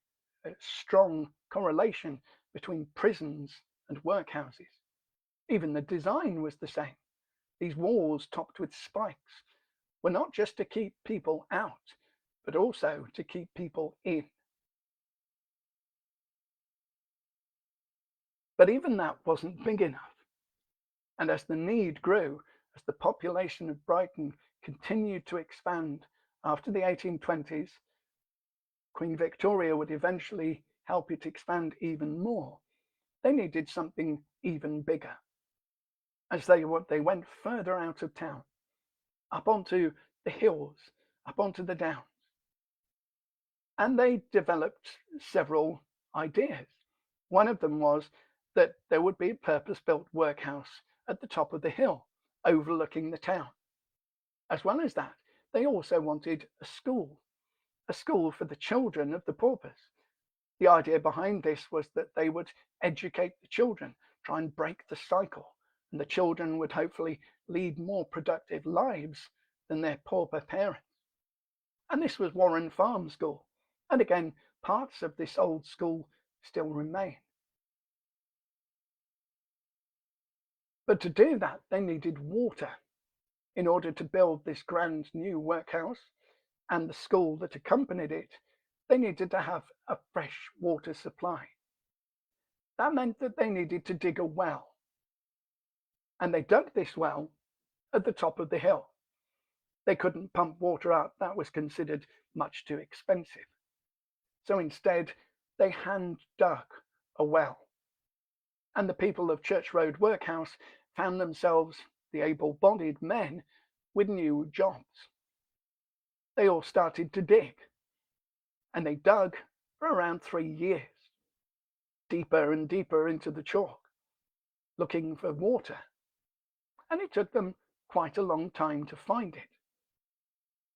strong correlation between prisons and workhouses. Even the design was the same. These walls topped with spikes were not just to keep people out, but also to keep people in. But even that wasn't big enough. And as the need grew, as the population of Brighton continued to expand after the 1820s, Queen Victoria would eventually help it expand even more. They needed something even bigger. As they went further out of town, up onto the hills, up onto the downs. And they developed several ideas. One of them was that there would be a purpose-built workhouse at the top of the hill, overlooking the town. As well as that, they also wanted a school for the children of the paupers. The idea behind this was that they would educate the children, try and break the cycle, and the children would hopefully lead more productive lives than their pauper parents. And this was Warren Farm School. And again, parts of this old school still remain. But to do that, they needed water in order to build this grand new workhouse and the school that accompanied it. They needed to have a fresh water supply. That meant that they needed to dig a well. And they dug this well at the top of the hill. They couldn't pump water up, that was considered much too expensive. So instead, they hand dug a well. And the people of Church Road Workhouse found themselves, the able bodied men, with new jobs. They all started to dig, and they dug for around 3 years, deeper and deeper into the chalk, looking for water. And it took them quite a long time to find it.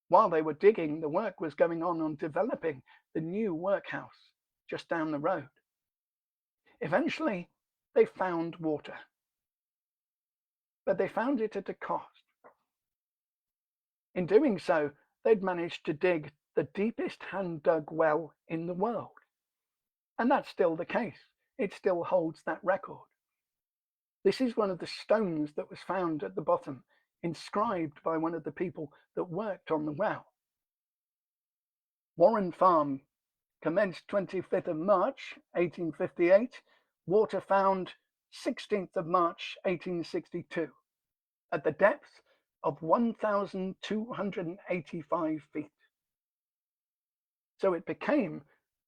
While they were digging, the work was going on developing the new workhouse just down the road. Eventually, they found water, but they found it at a cost. In doing so, they'd managed to dig the deepest hand-dug well in the world. And that's still the case. It still holds that record. This is one of the stones that was found at the bottom, inscribed by one of the people that worked on the well. Warren Farm commenced 25th of March 1858, water found 16th of March 1862, at the depth of 1,285 feet. So it became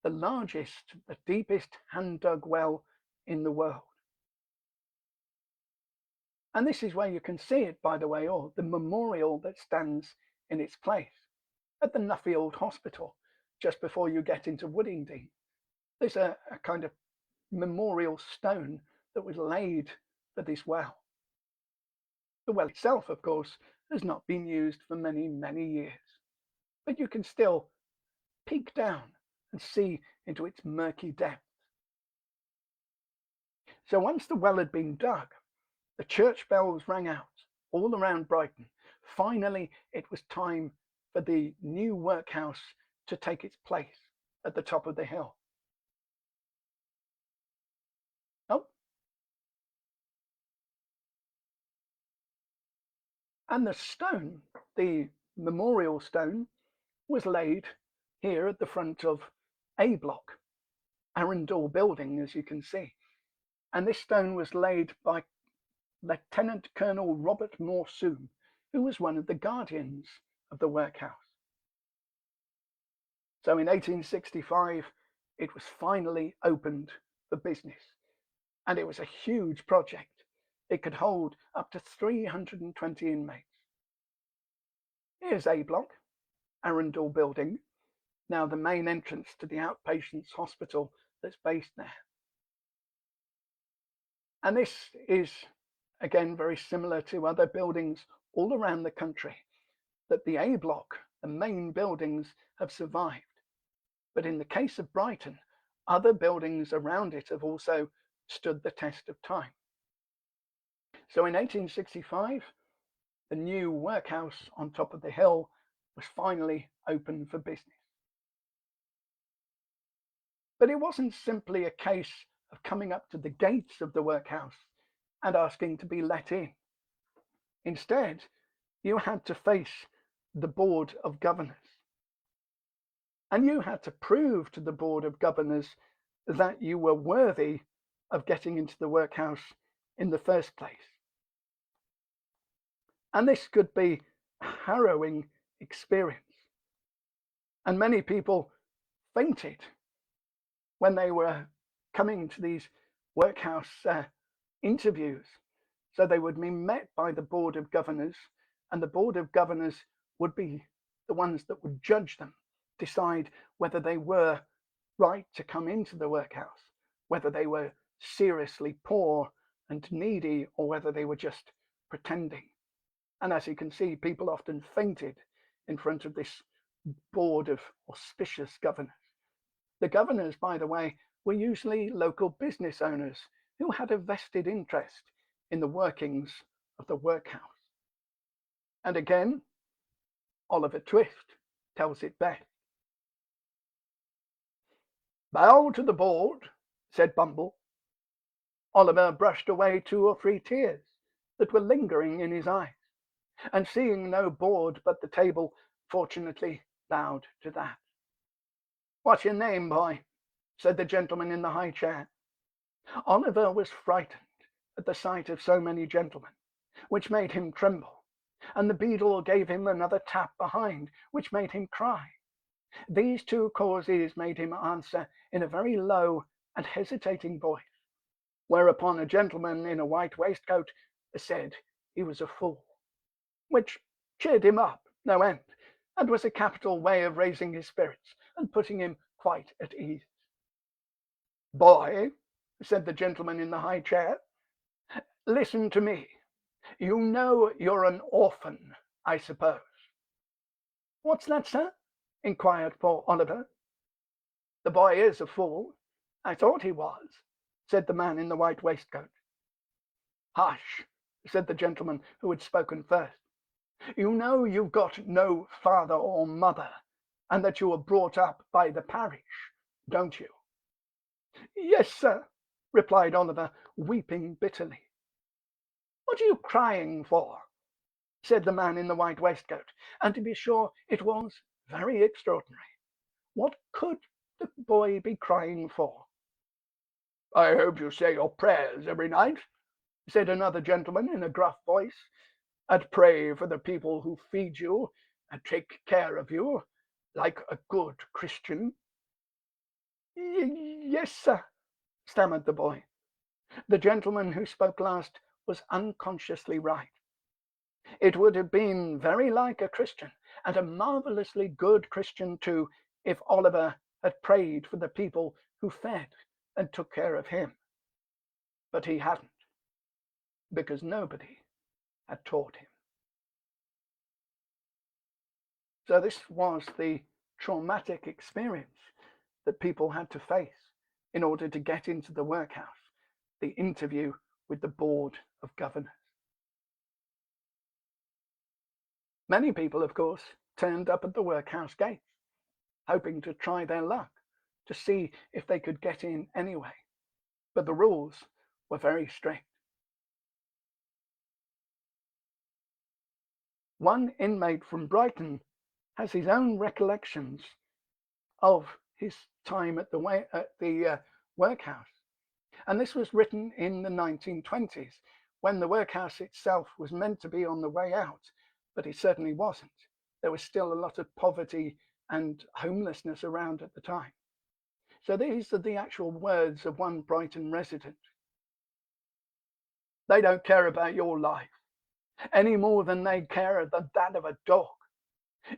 the largest, the deepest hand-dug well in the world. And this is where you can see it, by the way, or the memorial that stands in its place at the Nuffield Hospital, just before you get into Woodingdean. There's a kind of memorial stone that was laid for this well. The well itself, of course, has not been used for many, many years, but you can still peek down and see into its murky depths. So once the well had been dug, the church bells rang out all around Brighton. Finally, it was time for the new workhouse to take its place at the top of the hill. Oh, and the stone, the memorial stone, was laid here at the front of A block, Arundel building, as you can see. And this stone was laid by Lieutenant Colonel Robert Morsoom, who was one of the guardians of the workhouse. So in 1865, it was finally opened for business, and it was a huge project. It could hold up to 320 inmates. Here's A block, Arundel building, now the main entrance to the outpatients hospital that's based there. And this is, again, very similar to other buildings all around the country, that the A block, the main buildings, have survived. But in the case of Brighton, other buildings around it have also stood the test of time. So in 1865, the new workhouse on top of the hill was finally open for business. But it wasn't simply a case of coming up to the gates of the workhouse and asking to be let in. Instead, you had to face the Board of Governors. And you had to prove to the Board of Governors that you were worthy of getting into the workhouse in the first place. And this could be a harrowing experience. And many people fainted when they were coming to these workhouse interviews. So they would be met by the Board of Governors, and the Board of Governors would be the ones that would judge them, decide whether they were right to come into the workhouse, whether they were seriously poor and needy, or whether they were just pretending. And as you can see, people often fainted in front of this board of auspicious governors. The governors, by the way, were usually local business owners who had a vested interest in the workings of the workhouse. And again, Oliver Twist tells it best. "Bow to the board," said Bumble. Oliver brushed away 2 or 3 tears that were lingering in his eyes, and seeing no board but the table, fortunately bowed to that. "What's your name, boy?" said the gentleman in the high chair. Oliver was frightened at the sight of so many gentlemen, which made him tremble, and the beadle gave him another tap behind, which made him cry. These 2 causes made him answer in a very low and hesitating voice, whereupon a gentleman in a white waistcoat said he was a fool, which cheered him up no end, and was a capital way of raising his spirits and putting him quite at ease. "Boy," said the gentleman in the high chair, "listen to me. You know you're an orphan, I suppose." "What's that, sir?" inquired poor Oliver. "The boy is a fool. I thought he was," said the man in the white waistcoat. "Hush," said the gentleman who had spoken first. "You know you've got no father or mother, and that you were brought up by the parish, don't you?" "Yes, sir," replied Oliver, weeping bitterly. "What are you crying for?" said the man in the white waistcoat, and to be sure it was very extraordinary. What could the boy be crying for? "I hope you say your prayers every night," said another gentleman in a gruff voice, "and pray for the people who feed you and take care of you, like a good Christian." "Yes, sir," stammered the boy. The gentleman who spoke last was unconsciously right. It would have been very like a Christian, and a marvellously good Christian too, if Oliver had prayed for the people who fed and took care of him. But he hadn't, because nobody had taught him. So this was the traumatic experience that people had to face in order to get into the workhouse, the interview with the Board of Governors. Many people, of course, turned up at the workhouse gates, hoping to try their luck, to see if they could get in anyway. But the rules were very strict. One inmate from Brighton has his own recollections of his time at the workhouse. And this was written in the 1920s, when the workhouse itself was meant to be on the way out, but it certainly wasn't. There was still a lot of poverty and homelessness around at the time. So these are the actual words of one Brighton resident. "They don't care about your life any more than they care about that of a dog.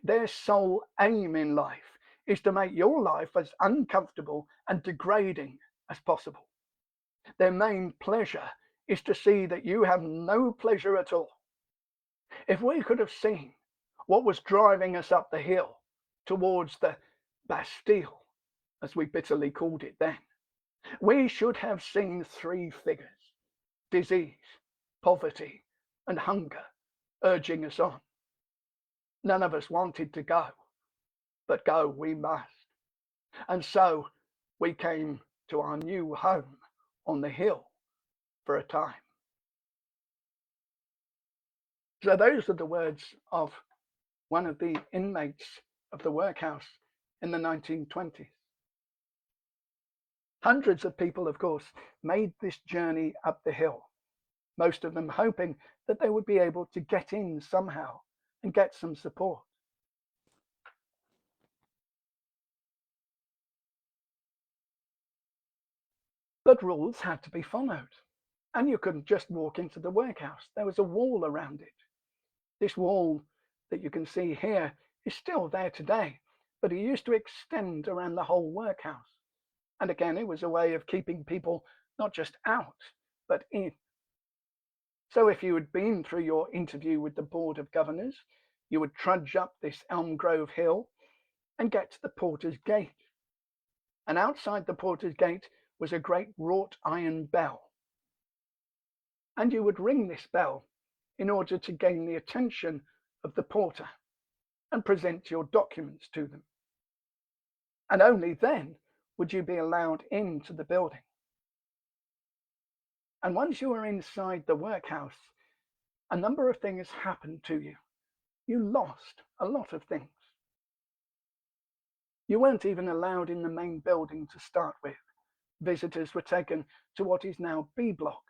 Their sole aim in life is to make your life as uncomfortable and degrading as possible. Their main pleasure is to see that you have no pleasure at all. If we could have seen what was driving us up the hill towards the Bastille, as we bitterly called it then, we should have seen 3 figures: disease, poverty, and hunger urging us on. None of us wanted to go, but go we must. And so we came to our new home on the hill for a time." So those are the words of one of the inmates of the workhouse in the 1920s. Hundreds of people, of course, made this journey up the hill, most of them hoping that they would be able to get in somehow and get some support. But rules had to be followed, and you couldn't just walk into the workhouse. There was a wall around it. This wall that you can see here is still there today, but it used to extend around the whole workhouse. And again, it was a way of keeping people not just out, but in. So if you had been through your interview with the Board of Governors, you would trudge up this Elm Grove hill and get to the porter's gate. And outside the porter's gate was a great wrought iron bell. And you would ring this bell in order to gain the attention of the porter and present your documents to them. And only then would you be allowed into the building. And once you were inside the workhouse, a number of things happened to you. You lost a lot of things. You weren't even allowed in the main building to start with. Visitors were taken to what is now B Block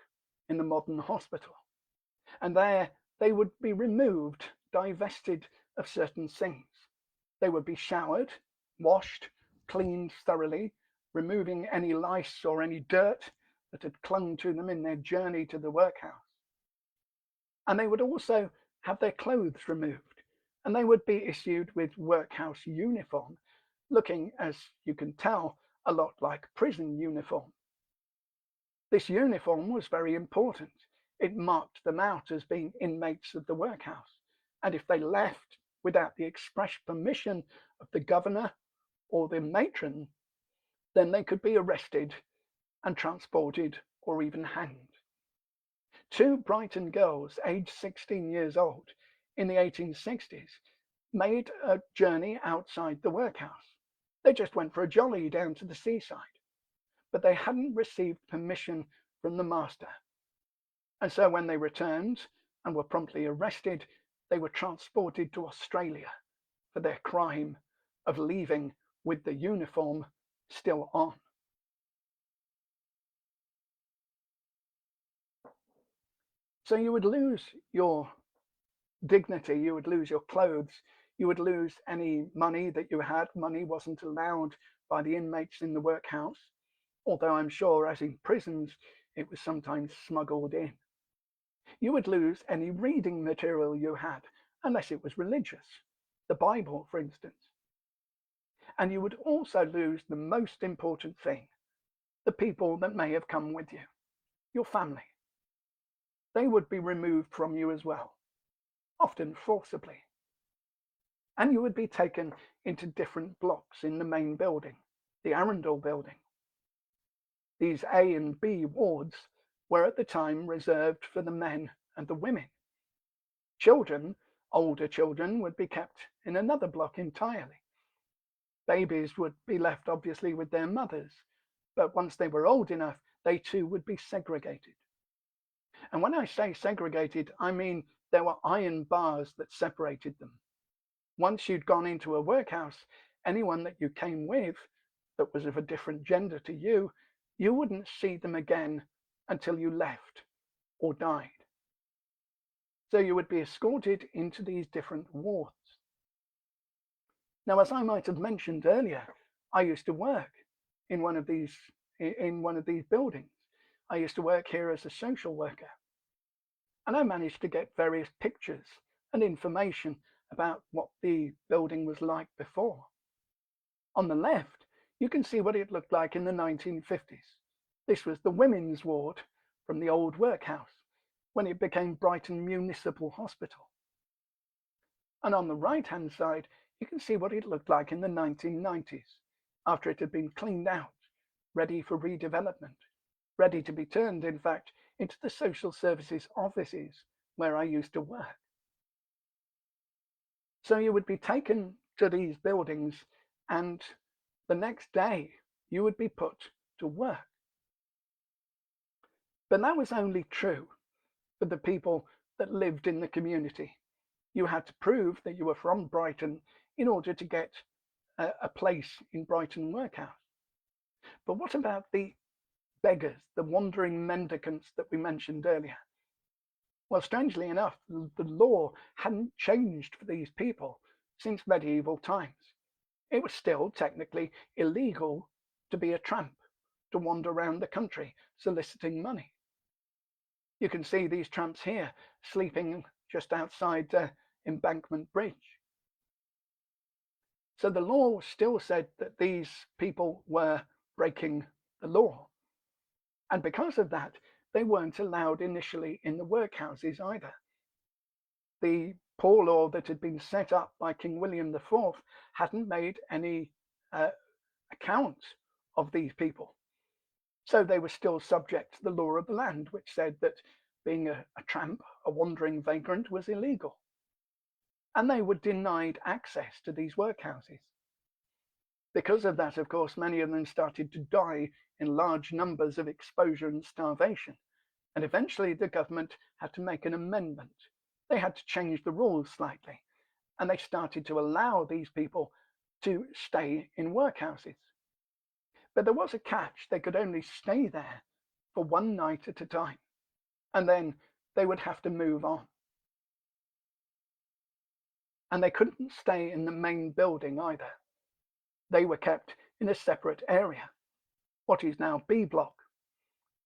in the modern hospital. And there they would be removed, divested of certain things. They would be showered, washed, cleaned thoroughly, removing any lice or any dirt that had clung to them in their journey to the workhouse. And they would also have their clothes removed, and they would be issued with workhouse uniform, looking, as you can tell, a lot like prison uniform. This uniform was very important. It marked them out as being inmates of the workhouse, and if they left without the express permission of the governor or the matron, then they could be arrested and transported or even hanged. Two Brighton girls, aged 16 years old, in the 1860s, made a journey outside the workhouse. They just went for a jolly down to the seaside, but they hadn't received permission from the master. And so when they returned and were promptly arrested, they were transported to Australia for their crime of leaving with the uniform still on. So you would lose your dignity, you would lose your clothes, you would lose any money that you had. Money wasn't allowed by the inmates in the workhouse, although I'm sure, as in prisons, it was sometimes smuggled in. You would lose any reading material you had, unless it was religious, the Bible, for instance. And you would also lose the most important thing, the people that may have come with you, your family. They would be removed from you as well, often forcibly. And you would be taken into different blocks in the main building, the Arundel building. These A and B wards were at the time reserved for the men and the women. Children, older children, would be kept in another block entirely. Babies would be left obviously with their mothers, but once they were old enough, they too would be segregated. And when I say segregated, I mean there were iron bars that separated them. Once you'd gone into a workhouse, anyone that you came with that was of a different gender to you, you wouldn't see them again until you left or died. So you would be escorted into these different wards. Now, as I might have mentioned earlier, I used to work in one of these buildings. I used to work here as a social worker, and I managed to get various pictures and information about what the building was like before. On the left, you can see what it looked like in the 1950s. This was the women's ward from the old workhouse when it became Brighton Municipal Hospital. And on the right-hand side, you can see what it looked like in the 1990s, after it had been cleaned out, ready for redevelopment, ready to be turned, in fact, into the social services offices where I used to work. So you would be taken to these buildings, and the next day you would be put to work. But that was only true for the people that lived in the community. You had to prove that you were from Brighton in order to get a place in Brighton Workhouse. But what about the beggars, the wandering mendicants that we mentioned earlier? Well, strangely enough, the law hadn't changed for these people since medieval times. It was still technically illegal to be a tramp, to wander around the country soliciting money. You can see these tramps here sleeping just outside Embankment Bridge. So the law still said that these people were breaking the law. And because of that, they weren't allowed initially in the workhouses either. The poor law that had been set up by King William IV hadn't made any account of these people. So they were still subject to the law of the land, which said that being a tramp, a wandering vagrant, was illegal. And they were denied access to these workhouses. Because of that, of course, many of them started to die in large numbers of exposure and starvation. And eventually the government had to make an amendment. They had to change the rules slightly. And they started to allow these people to stay in workhouses. But there was a catch. They could only stay there for one night at a time. And then they would have to move on. And they couldn't stay in the main building either. They were kept in a separate area, what is now B block.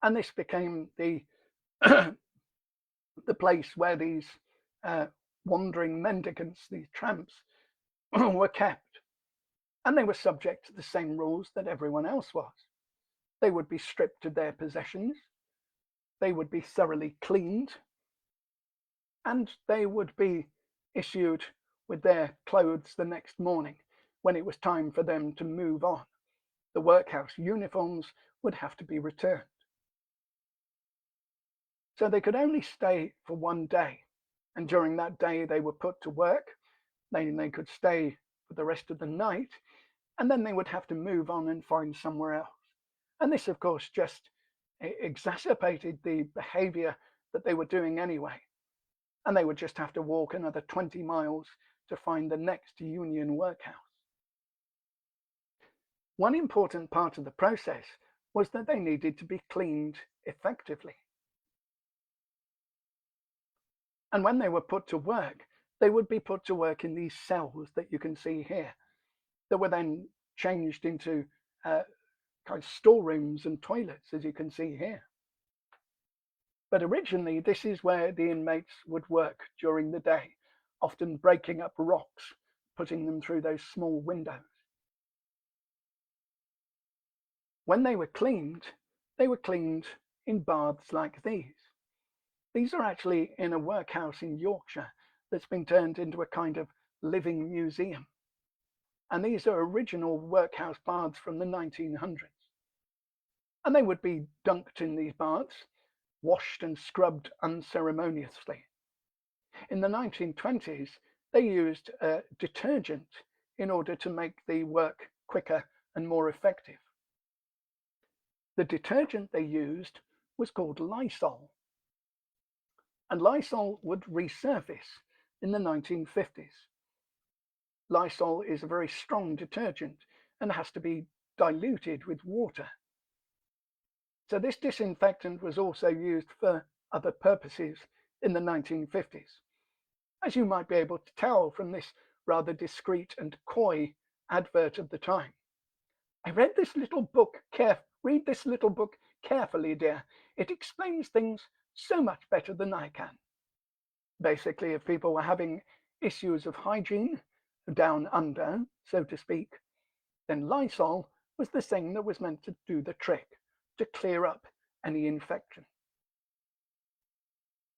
And this became the the place where these wandering mendicants, these tramps, were kept. And they were subject to the same rules that everyone else was. They would be stripped of their possessions, they would be thoroughly cleaned, and they would be issued with their clothes the next morning when it was time for them to move on. The workhouse uniforms would have to be returned. So they could only stay for one day. And during that day, they were put to work. Then they could stay for the rest of the night. And then they would have to move on and find somewhere else. And this, of course, just exacerbated the behavior that they were doing anyway. And they would just have to walk another 20 miles to find the next union workhouse. One important part of the process was that they needed to be cleaned effectively. And when they were put to work, they would be put to work in these cells that you can see here, that were then changed into kind of storerooms and toilets, as you can see here. But originally, this is where the inmates would work during the day, often breaking up rocks, putting them through those small windows. When they were cleaned in baths like these. These are actually in a workhouse in Yorkshire that's been turned into a kind of living museum. And these are original workhouse baths from the 1900s. And they would be dunked in these baths, washed and scrubbed unceremoniously. In the 1920s, they used detergent in order to make the work quicker and more effective. The detergent they used was called Lysol. And Lysol would resurface in the 1950s. Lysol is a very strong detergent and has to be diluted with water. So this disinfectant was also used for other purposes in the 1950s, as you might be able to tell from this rather discreet and coy advert of the time. I read this little book read this little book carefully, dear. It explains things so much better than I can. Basically, if people were having issues of hygiene down under, so to speak, then Lysol was the thing that was meant to do the trick, to clear up any infection.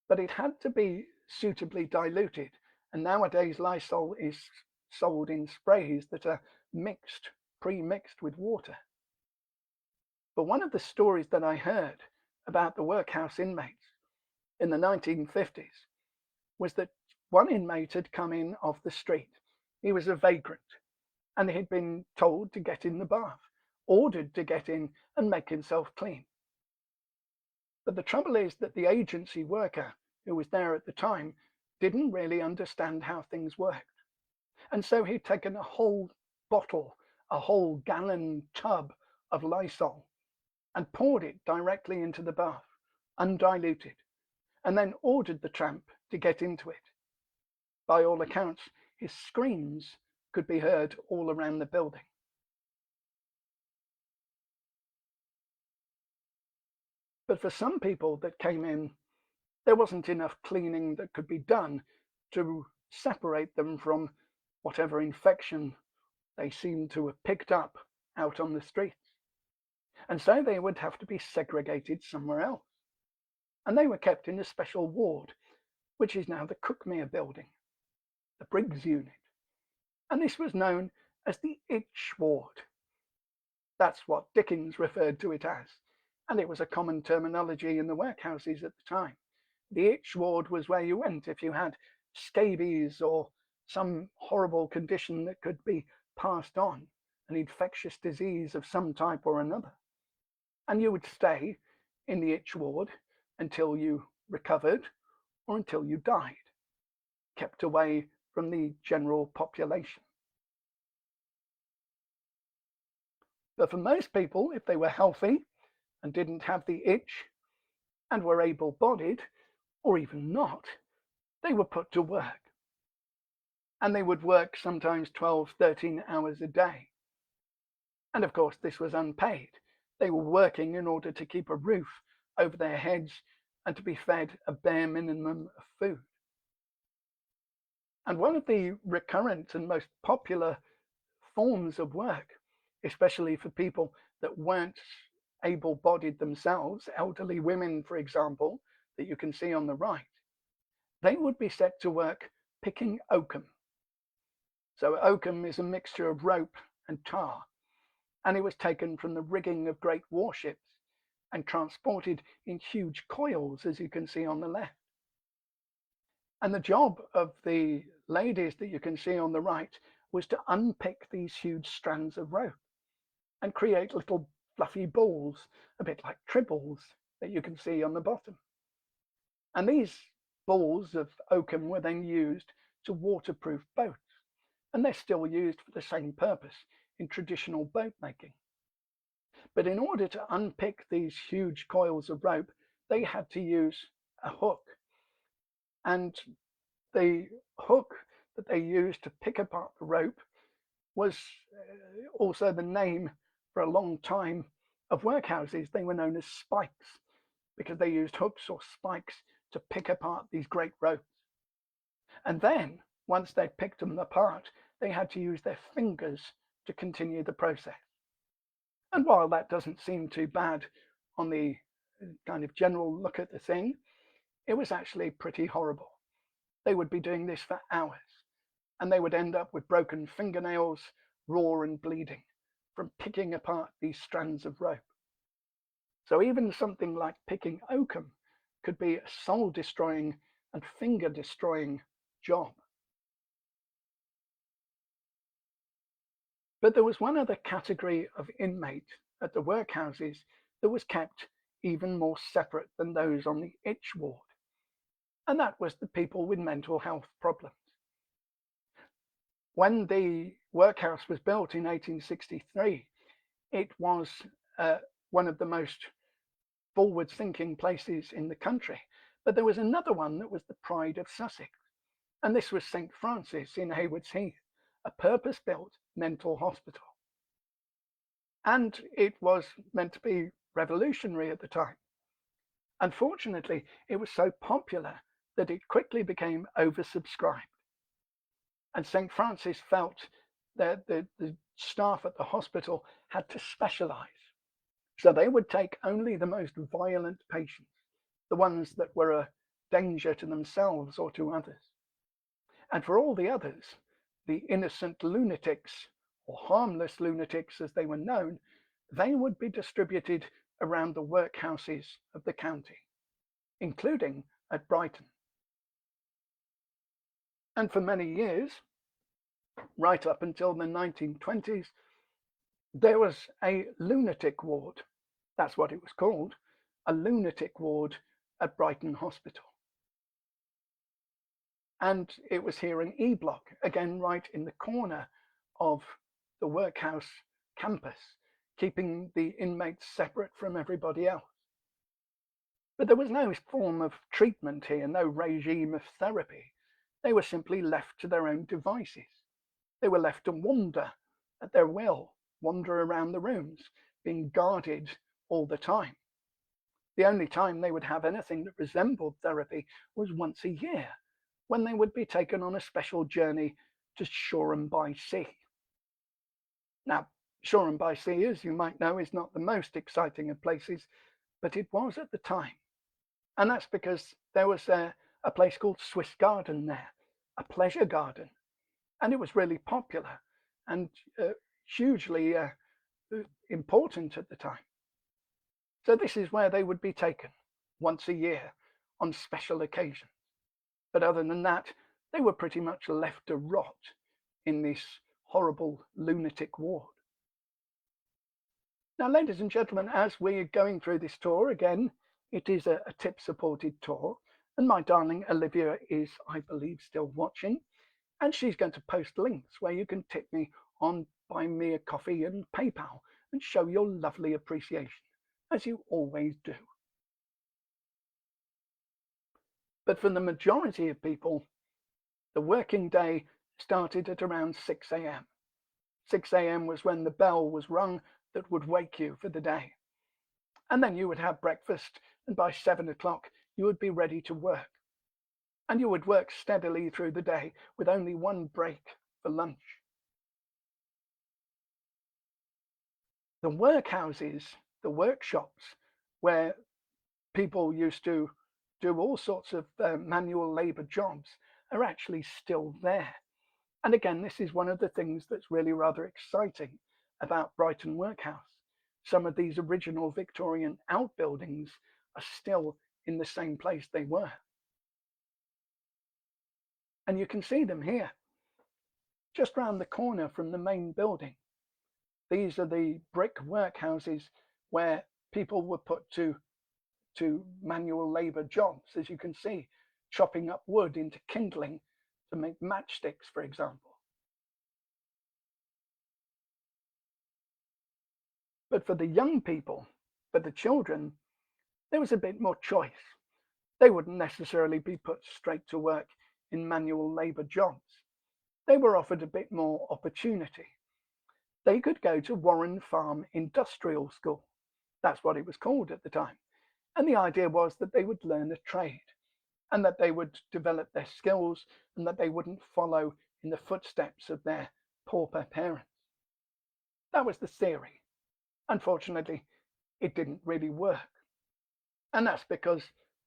But it had to be suitably diluted, and nowadays Lysol is sold in sprays that are pre-mixed with water. But one of the stories that I heard about the workhouse inmates in the 1950s was that one inmate had come in off the street. He was a vagrant, and he'd been told to get in the bath, ordered to get in and make himself clean. But the trouble is that the agency worker who was there at the time didn't really understand how things worked. And so he'd taken a whole bottle, a whole gallon tub of Lysol and poured it directly into the bath, undiluted, and then ordered the tramp to get into it. By all accounts, his screams could be heard all around the building. But for some people that came in, there wasn't enough cleaning that could be done to separate them from whatever infection they seemed to have picked up out on the streets. And so they would have to be segregated somewhere else. And they were kept in a special ward, which is now the Cookmere building, the Briggs unit. And this was known as the itch ward. That's what Dickens referred to it as, and it was a common terminology in the workhouses at the time. The itch ward was where you went if you had scabies or some horrible condition that could be passed on, an infectious disease of some type or another. And you would stay in the itch ward until you recovered or until you died, kept away from the general population. But for most people, if they were healthy and didn't have the itch and were able bodied, or even not, they were put to work. And they would work sometimes 12, 13 hours a day. And of course, this was unpaid. They were working in order to keep a roof over their heads and to be fed a bare minimum of food. And one of the recurrent and most popular forms of work, especially for people that weren't able bodied themselves, elderly women, for example, that you can see on the right, they would be set to work picking oakum. So, oakum is a mixture of rope and tar, and it was taken from the rigging of great warships and transported in huge coils, as you can see on the left. And the job of the ladies that you can see on the right was to unpick these huge strands of rope and create little fluffy balls, a bit like tribbles that you can see on the bottom. And these balls of oakum were then used to waterproof boats, and they're still used for the same purpose in traditional boat making. But in order to unpick these huge coils of rope, they had to use a hook. And the hook that they used to pick apart the rope was also the name for a long time of workhouses. They were known as spikes because they used hooks or spikes to pick apart these great ropes. And then, once they'd picked them apart, they had to use their fingers to continue the process. And while that doesn't seem too bad on the kind of general look at the thing, it was actually pretty horrible. They would be doing this for hours, and they would end up with broken fingernails, raw and bleeding, from picking apart these strands of rope. So even something like picking oakum could be a soul destroying and finger destroying job. But there was one other category of inmate at the workhouses that was kept even more separate than those on the itch ward, and that was the people with mental health problems. When the workhouse was built in 1863, it was one of the most forward thinking places in the country. But there was another one that was the pride of Sussex, and this was St. Francis in Haywards Heath, a purpose built mental hospital. And it was meant to be revolutionary at the time. Unfortunately, it was so popular that it quickly became oversubscribed. And St. Francis felt that the staff at the hospital had to specialize. So they would take only the most violent patients, the ones that were a danger to themselves or to others. And for all the others, the innocent lunatics, or harmless lunatics as they were known, they would be distributed around the workhouses of the county, including at Brighton. And for many years, right up until the 1920s, there was a lunatic ward. That's what it was called, a lunatic ward at Brighton Hospital. And it was here in E Block, again, right in the corner of the workhouse campus, keeping the inmates separate from everybody else. But there was no form of treatment here, no regime of therapy. They were simply left to their own devices. They were left to wander at their will, wander around the rooms, being guarded all the time. The only time they would have anything that resembled therapy was once a year, when they would be taken on a special journey to Shoreham by Sea. Now, Shoreham by Sea, as you might know, is not the most exciting of places, but it was at the time. And that's because there was a place called Swiss Garden there, a pleasure garden. And it was really popular and hugely important at the time. So this is where they would be taken once a year on special occasions. But other than that, they were pretty much left to rot in this horrible lunatic ward. Now, ladies and gentlemen, as we're going through this tour, again, it is a tip supported tour. And my darling Olivia is, I believe, still watching. And she's going to post links where you can tip me on Buy Me a Coffee and PayPal and show your lovely appreciation, as you always do. But for the majority of people, the working day started at around 6 a.m. 6 a.m. was when the bell was rung that would wake you for the day. And then you would have breakfast, and by 7 o'clock, you would be ready to work. And you would work steadily through the day with only one break for lunch. The workhouses, the workshops, where people used to do all sorts of manual labor jobs, are actually still there. And again, this is one of the things that's really rather exciting about Brighton Workhouse. Some of these original Victorian outbuildings are still in the same place they were. And you can see them here, just round the corner from the main building. These are the brick workhouses where people were put to manual labor jobs, as you can see, chopping up wood into kindling to make matchsticks, for example. But for the young people, for the children, there was a bit more choice. They wouldn't necessarily be put straight to work in manual labor jobs. They were offered a bit more opportunity. They could go to Warren Farm Industrial School. That's what it was called at the time. And the idea was that they would learn a trade and that they would develop their skills and that they wouldn't follow in the footsteps of their pauper parents. That was the theory. Unfortunately, it didn't really work. And that's because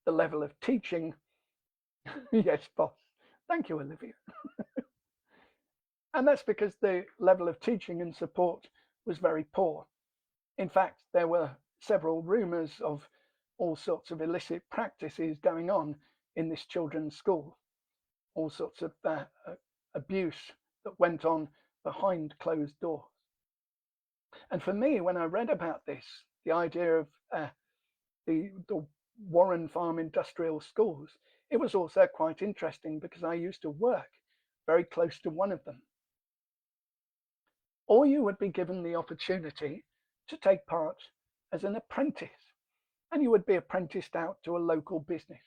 the level of teaching, yes, boss, thank you, Olivia. And that's because the level of teaching and support was very poor. In fact, there were several rumours of all sorts of illicit practices going on in this children's school, all sorts of abuse that went on behind closed doors. And for me, when I read about this, the idea of the Warren Farm Industrial Schools, it was also quite interesting because I used to work very close to one of them. Or you would be given the opportunity to take part as an apprentice, and you would be apprenticed out to a local business.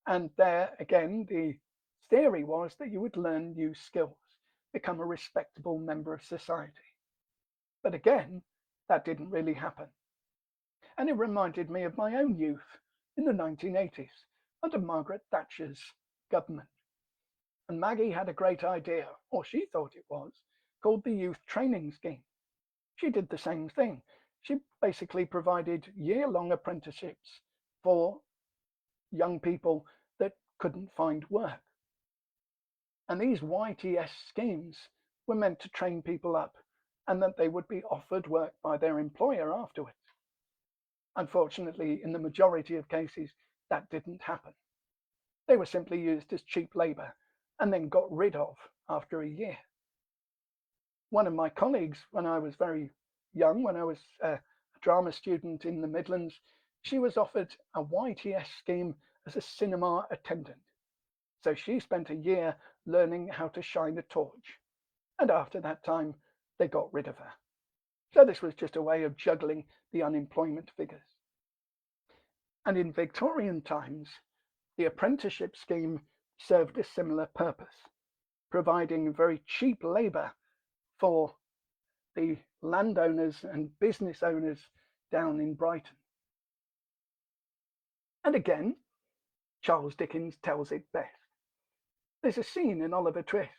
And there again, the theory was that you would learn new skills, become a respectable member of society. But again, that didn't really happen. And it reminded me of my own youth in the 1980s under Margaret Thatcher's government. And Maggie had a great idea, or she thought it was, called the Youth Training Scheme. She did the same thing. She basically provided year-long apprenticeships for young people that couldn't find work. And these YTS schemes were meant to train people up and that they would be offered work by their employer afterwards. Unfortunately, in the majority of cases, that didn't happen. They were simply used as cheap labour and then got rid of after a year. One of my colleagues, when I was very young, when I was a drama student in the Midlands, she was offered a YTS scheme as a cinema attendant. So she spent a year learning how to shine a torch. And after that time, they got rid of her. So this was just a way of juggling the unemployment figures. And in Victorian times, the apprenticeship scheme served a similar purpose, providing very cheap labour for the landowners and business owners down in Brighton. And again, Charles Dickens tells it best. There's a scene in Oliver Twist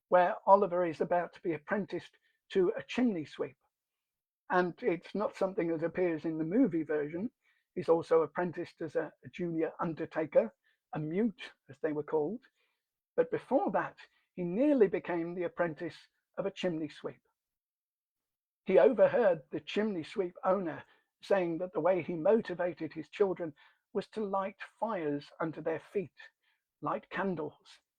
where Oliver is about to be apprenticed to a chimney sweep. And it's not something that appears in the movie version. He's also apprenticed as a junior undertaker, a mute, as they were called. But before that, he nearly became the apprentice of a chimney sweep. He overheard the chimney sweep owner saying that the way he motivated his children was to light fires under their feet, light candles,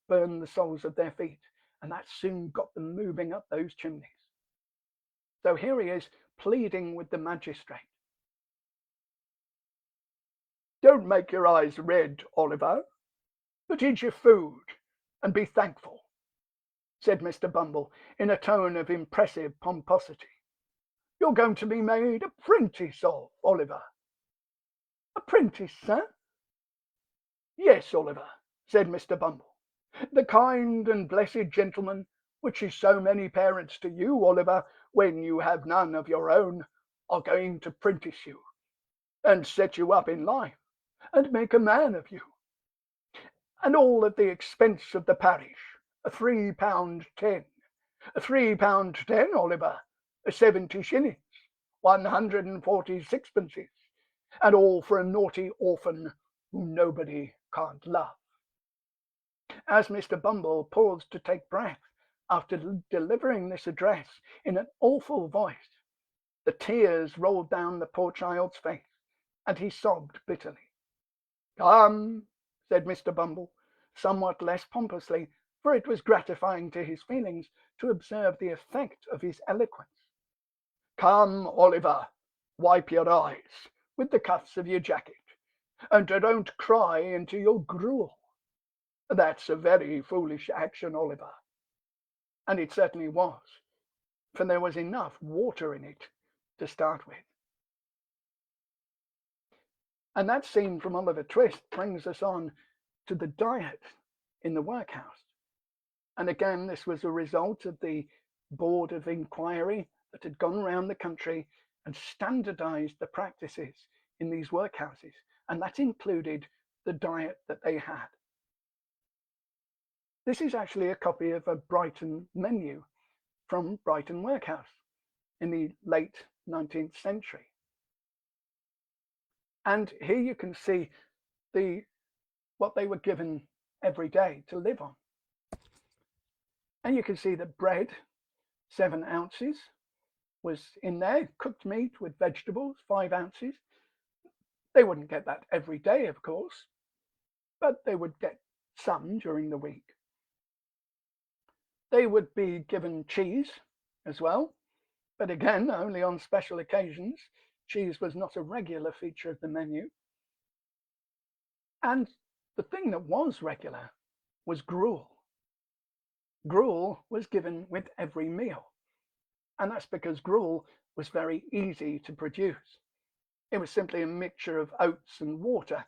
burn the soles of their feet, and that soon got them moving up those chimneys. So here he is pleading with the magistrate. Don't make your eyes red, Oliver, but eat your food and be thankful, said Mr. Bumble in a tone of impressive pomposity. You're going to be made a apprentice of, Oliver. Apprentice, sir? Yes, Oliver, said Mr. Bumble. The kind and blessed gentleman, which is so many parents to you, Oliver, when you have none of your own, are going to prentice you, and set you up in life, and make a man of you. And all at the expense of the parish, £3.10. £3.10, Oliver, 70 shillings, 140 sixpences, and all for a naughty orphan whom nobody can't love. As Mr. Bumble paused to take breath after delivering this address in an awful voice, the tears rolled down the poor child's face, and he sobbed bitterly. Come, said Mr. Bumble, somewhat less pompously, for it was gratifying to his feelings to observe the effect of his eloquence. Come, Oliver, wipe your eyes with the cuffs of your jacket, and don't cry into your gruel. That's a very foolish action, Oliver. And it certainly was, for there was enough water in it to start with. And that scene from Oliver Twist brings us on to the diet in the workhouse. And again, this was a result of the board of inquiry that had gone around the country and standardized the practices in these workhouses. And that included the diet that they had. This is actually a copy of a Brighton menu from Brighton Workhouse in the late 19th century. And here you can see what they were given every day to live on. And you can see that bread, 7 ounces, was in there, cooked meat with vegetables, 5 ounces. They wouldn't get that every day, of course, but they would get some during the week. They would be given cheese as well, but again, only on special occasions. Cheese was not a regular feature of the menu. And the thing that was regular was gruel. Gruel was given with every meal. And that's because gruel was very easy to produce. It was simply a mixture of oats and water,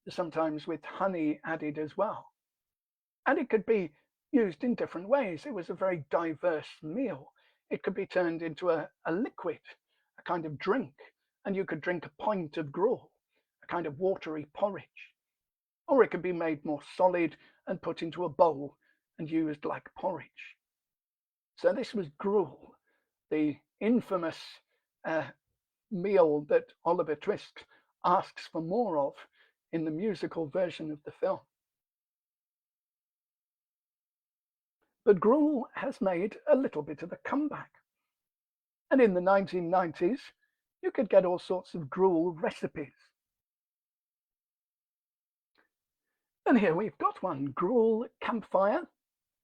sometimes with honey added as well. And it could be used in different ways. It was a very diverse meal. It could be turned into a liquid, a kind of drink, and you could drink a pint of gruel, a kind of watery porridge. Or it could be made more solid and put into a bowl and used like porridge. So this was gruel, the infamous meal that Oliver Twist asks for more of in the musical version of the film. But gruel has made a little bit of a comeback. And in the 1990s, you could get all sorts of gruel recipes. And here we've got one, gruel campfire,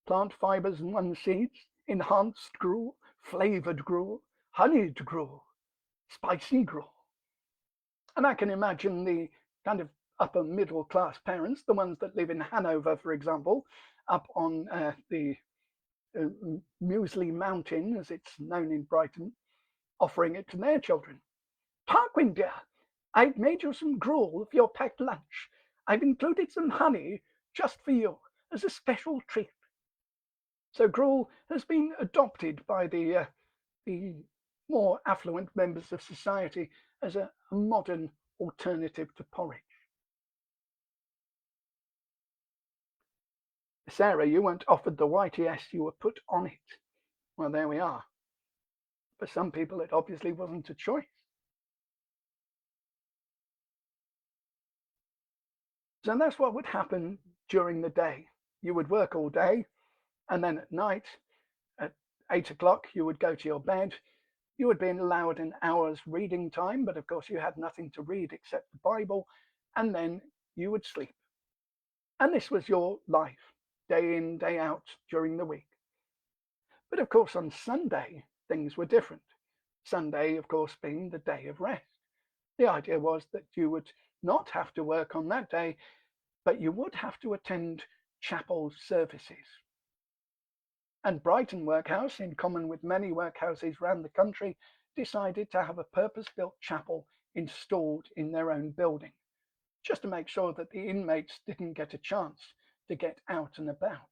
plant fibers and 1 seeds, enhanced gruel, flavored gruel, honeyed gruel, spicy gruel. And I can imagine the kind of upper middle class parents, the ones that live in Hanover, for example, up on the Muesli Mountain, as it's known in Brighton, offering it to their children. Tarquin, dear, I've made you some gruel for your packed lunch. I've included some honey just for you as a special treat. So gruel has been adopted by the more affluent members of society as a modern alternative to porridge. Sarah, you weren't offered the YTS, you were put on it. Well, there we are. For some people, it obviously wasn't a choice. So that's what would happen during the day. You would work all day, and then at night, at 8 o'clock, you would go to your bed, You had been allowed an hour's reading time, but of course you had nothing to read except the Bible, and then you would sleep. And this was your life, day in, day out during the week. But of course, on Sunday, things were different. Sunday, of course, being the day of rest. The idea was that you would not have to work on that day, but you would have to attend chapel services. And Brighton Workhouse, in common with many workhouses around the country, decided to have a purpose-built chapel installed in their own building, just to make sure that the inmates didn't get a chance to get out and about.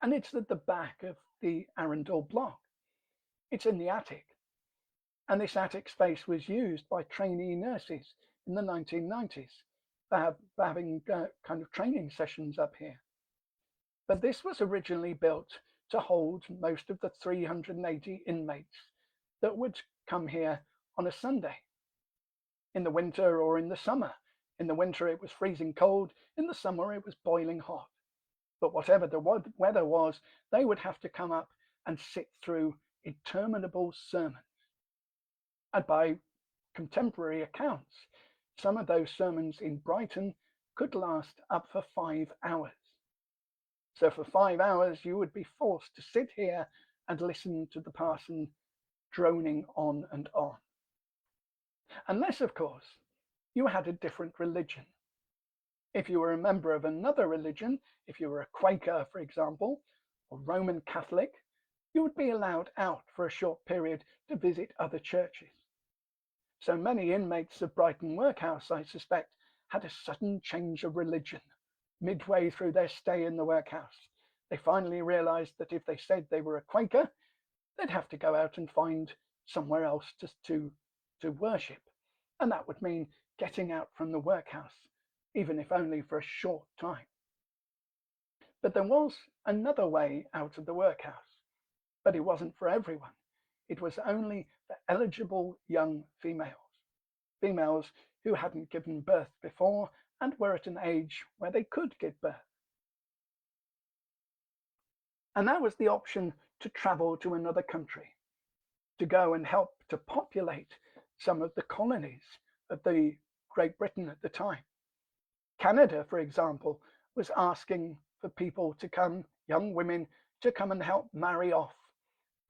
And it's at the back of the Arundel block. It's in the attic. And this attic space was used by trainee nurses in the 1990s for having kind of training sessions up here. But this was originally built to hold most of the 380 inmates that would come here on a Sunday, in the winter or in the summer. In the winter, it was freezing cold. In the summer, it was boiling hot. But whatever the weather was, they would have to come up and sit through interminable sermons. And by contemporary accounts, some of those sermons in Brighton could last up for 5 hours. So for 5 hours, you would be forced to sit here and listen to the parson droning on and on. Unless, of course, you had a different religion. If you were a member of another religion, if you were a Quaker, for example, or Roman Catholic, you would be allowed out for a short period to visit other churches. So many inmates of Brighton Workhouse, I suspect, had a sudden change of religion midway through their stay in the workhouse. They finally realized that if they said they were a Quaker, they'd have to go out and find somewhere else to worship. And that would mean getting out from the workhouse, even if only for a short time. But there was another way out of the workhouse, but it wasn't for everyone. It was only for eligible young females who hadn't given birth before and were at an age where they could give birth. And that was the option to travel to another country, to go and help to populate some of the colonies of the Great Britain at the time. Canada, for example, was asking for people to come, young women, to come and help marry off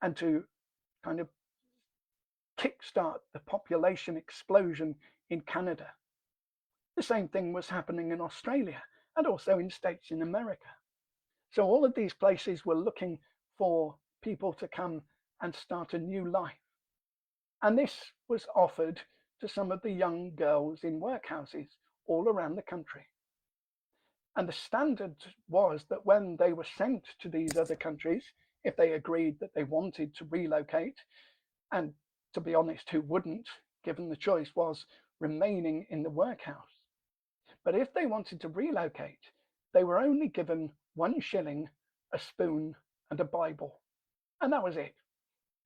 and to kind of kickstart the population explosion in Canada. The same thing was happening in Australia and also in states in America. So all of these places were looking for people to come and start a new life. And this was offered to some of the young girls in workhouses all around the country. And the standard was that when they were sent to these other countries, if they agreed that they wanted to relocate, and to be honest, who wouldn't, given the choice was remaining in the workhouse. But if they wanted to relocate, they were only given 1 shilling, a spoon, and a Bible. And that was it.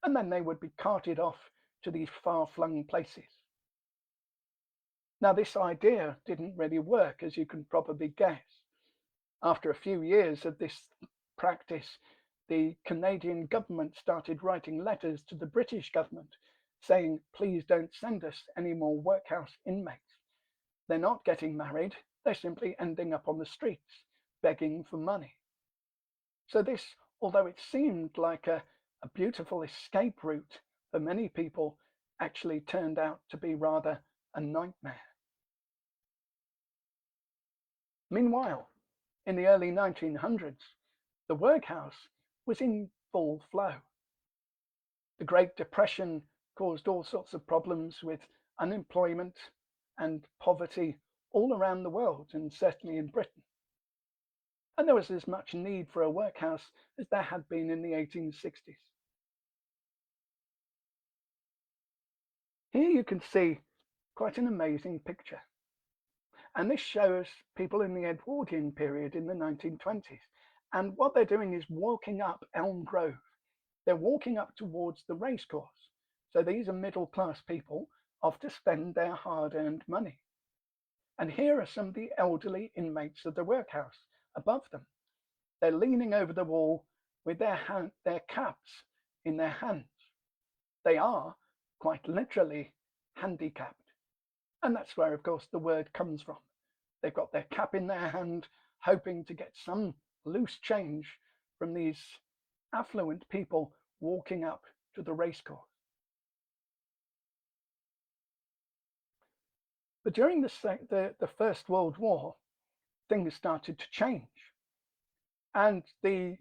And then they would be carted off to these far-flung places. Now, this idea didn't really work, as you can probably guess. After a few years of this practice, the Canadian government started writing letters to the British government saying, please don't send us any more workhouse inmates. They're not getting married, they're simply ending up on the streets, begging for money. So this, although it seemed like a beautiful escape route for many people, actually turned out to be rather a nightmare. Meanwhile, in the early 1900s, the workhouse was in full flow. The Great Depression caused all sorts of problems with unemployment and poverty all around the world, and certainly in Britain. And there was as much need for a workhouse as there had been in the 1860s. Here you can see quite an amazing picture. And this shows people in the Edwardian period in the 1920s. And what they're doing is walking up Elm Grove. They're walking up towards the racecourse. So these are middle-class people off to spend their hard-earned money. And here are some of the elderly inmates of the workhouse above them. They're leaning over the wall with their caps in their hands. They are quite literally handicapped. And that's where, of course, the word comes from. They've got their cap in their hand, hoping to get some loose change from these affluent people walking up to the racecourse. But during the First World War, things started to change, and the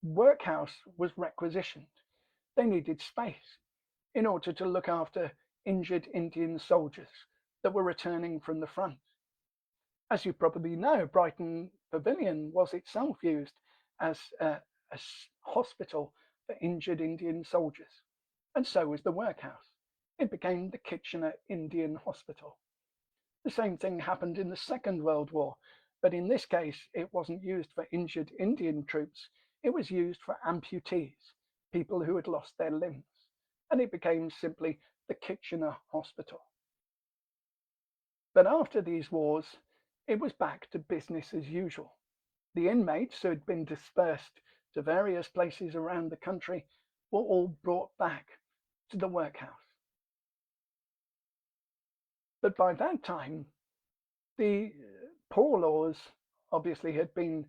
workhouse was requisitioned. They needed space in order to look after injured Indian soldiers that were returning from the front. As you probably know, Brighton Pavilion was itself used as a hospital for injured Indian soldiers, and so was the workhouse. It became the Kitchener Indian Hospital. The same thing happened in the Second World War, but in this case, it wasn't used for injured Indian troops, it was used for amputees, people who had lost their limbs, and it became simply the Kitchener Hospital. But after these wars, it was back to business as usual. The inmates who had been dispersed to various places around the country were all brought back to the workhouse. But by that time, the poor laws obviously had been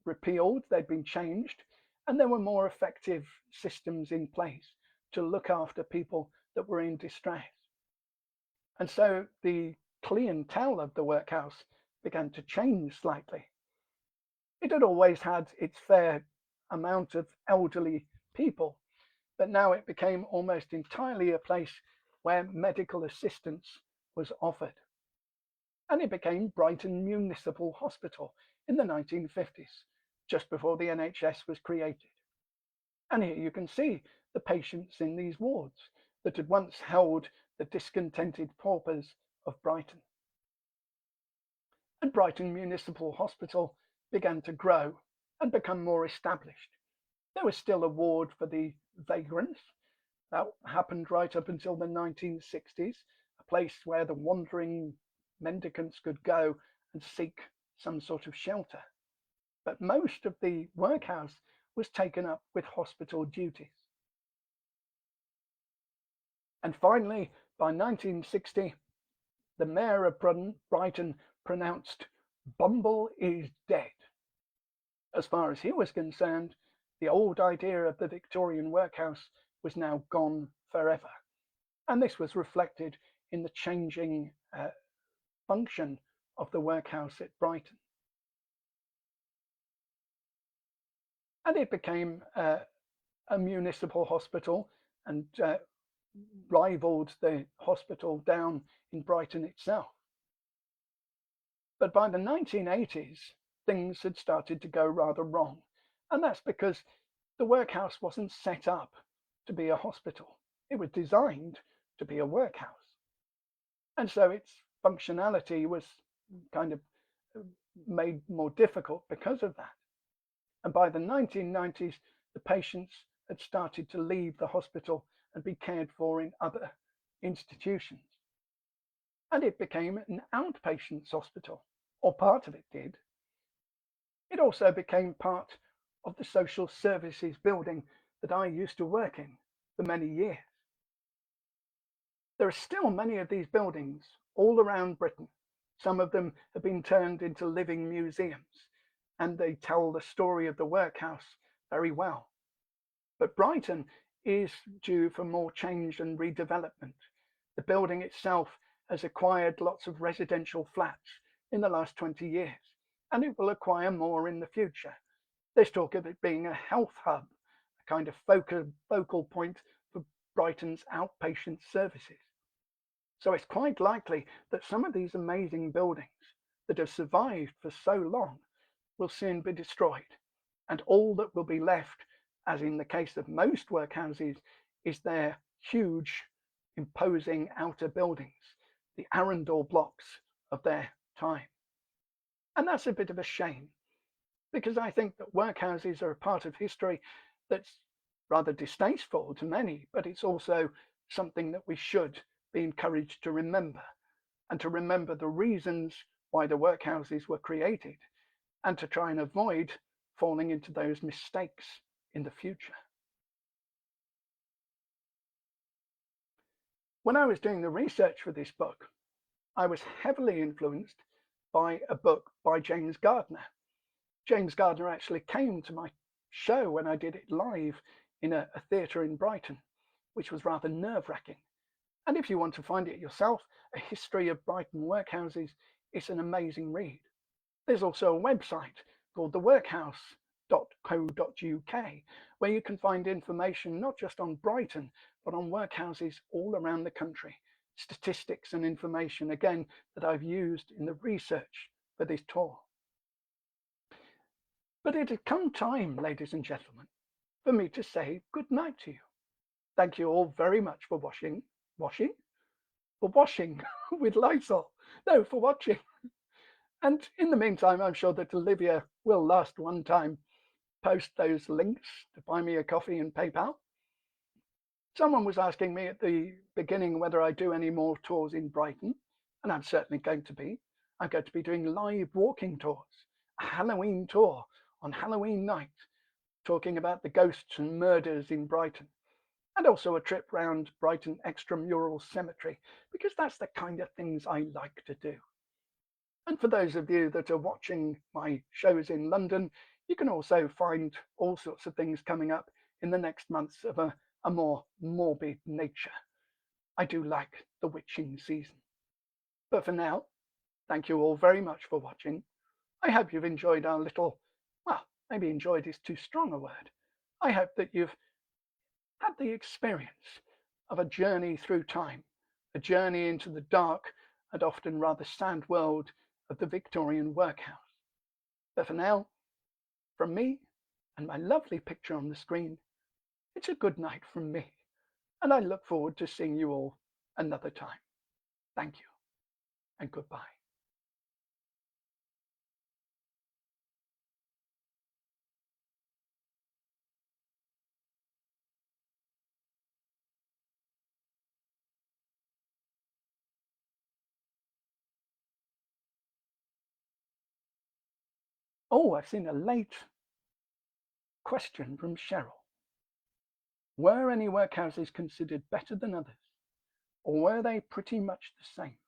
repealed, they'd been changed, and there were more effective systems in place to look after people that were in distress. And so the clientele of the workhouse began to change slightly. It had always had its fair amount of elderly people, but now it became almost entirely a place where medical assistance was offered. And it became Brighton Municipal Hospital in the 1950s, just before the NHS was created. And here you can see the patients in these wards that had once held the discontented paupers of Brighton. And Brighton Municipal Hospital began to grow and become more established. There was still a ward for the vagrants. That happened right up until the 1960s, a place where the wandering mendicants could go and seek some sort of shelter. But most of the workhouse was taken up with hospital duties. And finally, by 1960, the mayor of Brighton pronounced Bumble is dead. As far as he was concerned, the old idea of the Victorian workhouse was now gone forever. And this was reflected in the changing function of the workhouse at Brighton. And it became a municipal hospital and rivaled the hospital down in Brighton itself. But by the 1980s, things had started to go rather wrong. And that's because the workhouse wasn't set up to be a hospital. It was designed to be a workhouse. And so its functionality was kind of made more difficult because of that. And by the 1990s, the patients had started to leave the hospital and be cared for in other institutions. And it became an outpatients hospital, or part of it did. It also became part of the social services building that I used to work in for many years. There are still many of these buildings all around Britain. Some of them have been turned into living museums, and they tell the story of the workhouse very well. But Brighton is due for more change and redevelopment. The building itself has acquired lots of residential flats in the last 20 years, and it will acquire more in the future. There's talk of it being a health hub, a kind of focal point for Brighton's outpatient services. So it's quite likely that some of these amazing buildings that have survived for so long will soon be destroyed, and all that will be left, as in the case of most workhouses, is their huge, imposing outer buildings, the Arundel blocks of their time. And that's a bit of a shame, because I think that workhouses are a part of history that's rather distasteful to many, but it's also something that we should be encouraged to remember, and to remember the reasons why the workhouses were created, and to try and avoid falling into those mistakes in the future. When I was doing the research for this book, I was heavily influenced by a book by James Gardner. James Gardner actually came to my show when I did it live in a theatre in Brighton, which was rather nerve wracking. And if you want to find it yourself, A History of Brighton Workhouses, it's an amazing read. There's also a website called the Workhouse.co.uk where you can find information not just on Brighton, but on workhouses all around the country. Statistics and information, again, that I've used in the research for this tour. But it had come time, ladies and gentlemen, for me to say good night to you. Thank you all very much for washing, for washing with Lysol. No, for watching. And in the meantime, I'm sure that Olivia will last one time post those links to buy me a coffee and PayPal. Someone was asking me at the beginning whether I do any more tours in Brighton, and I'm certainly going to be. I'm going to be doing live walking tours, a Halloween tour on Halloween night, talking about the ghosts and murders in Brighton, and also a trip round Brighton Extramural Cemetery, because that's the kind of things I like to do. And for those of you that are watching my shows in London, you can also find all sorts of things coming up in the next months of a more morbid nature. I do like the witching season. But for now, thank you all very much for watching. I hope you've enjoyed our little, well, maybe enjoyed is too strong a word. I hope that you've had the experience of a journey through time, a journey into the dark and often rather sad world of the Victorian workhouse. But for now, from me and my lovely picture on the screen, it's a good night from me, and I look forward to seeing you all another time. Thank you, and goodbye. Oh, I've seen a late question from Cheryl. Were any workhouses considered better than others, or were they pretty much the same?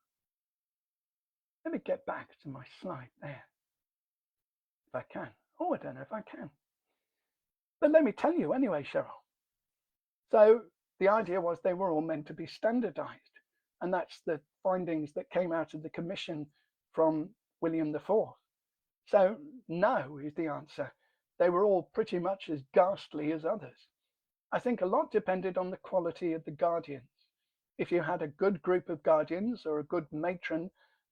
Let me get back to my slide there, if I can. Oh, I don't know if I can. But let me tell you anyway, Cheryl. So the idea was they were all meant to be standardized. And that's the findings that came out of the commission from William IV. So no is the answer. They were all pretty much as ghastly as others. I think a lot depended on the quality of the guardians. If you had a good group of guardians or a good matron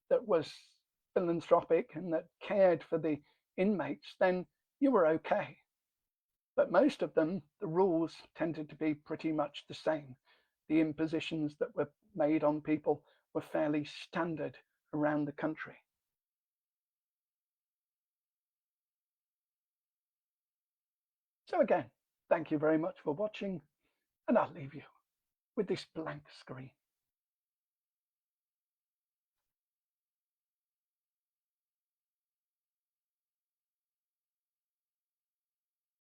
that was philanthropic and that cared for the inmates, then you were okay. But most of them, the rules tended to be pretty much the same. The impositions that were made on people were fairly standard around the country. So again, thank you very much for watching, and I'll leave you with this blank screen.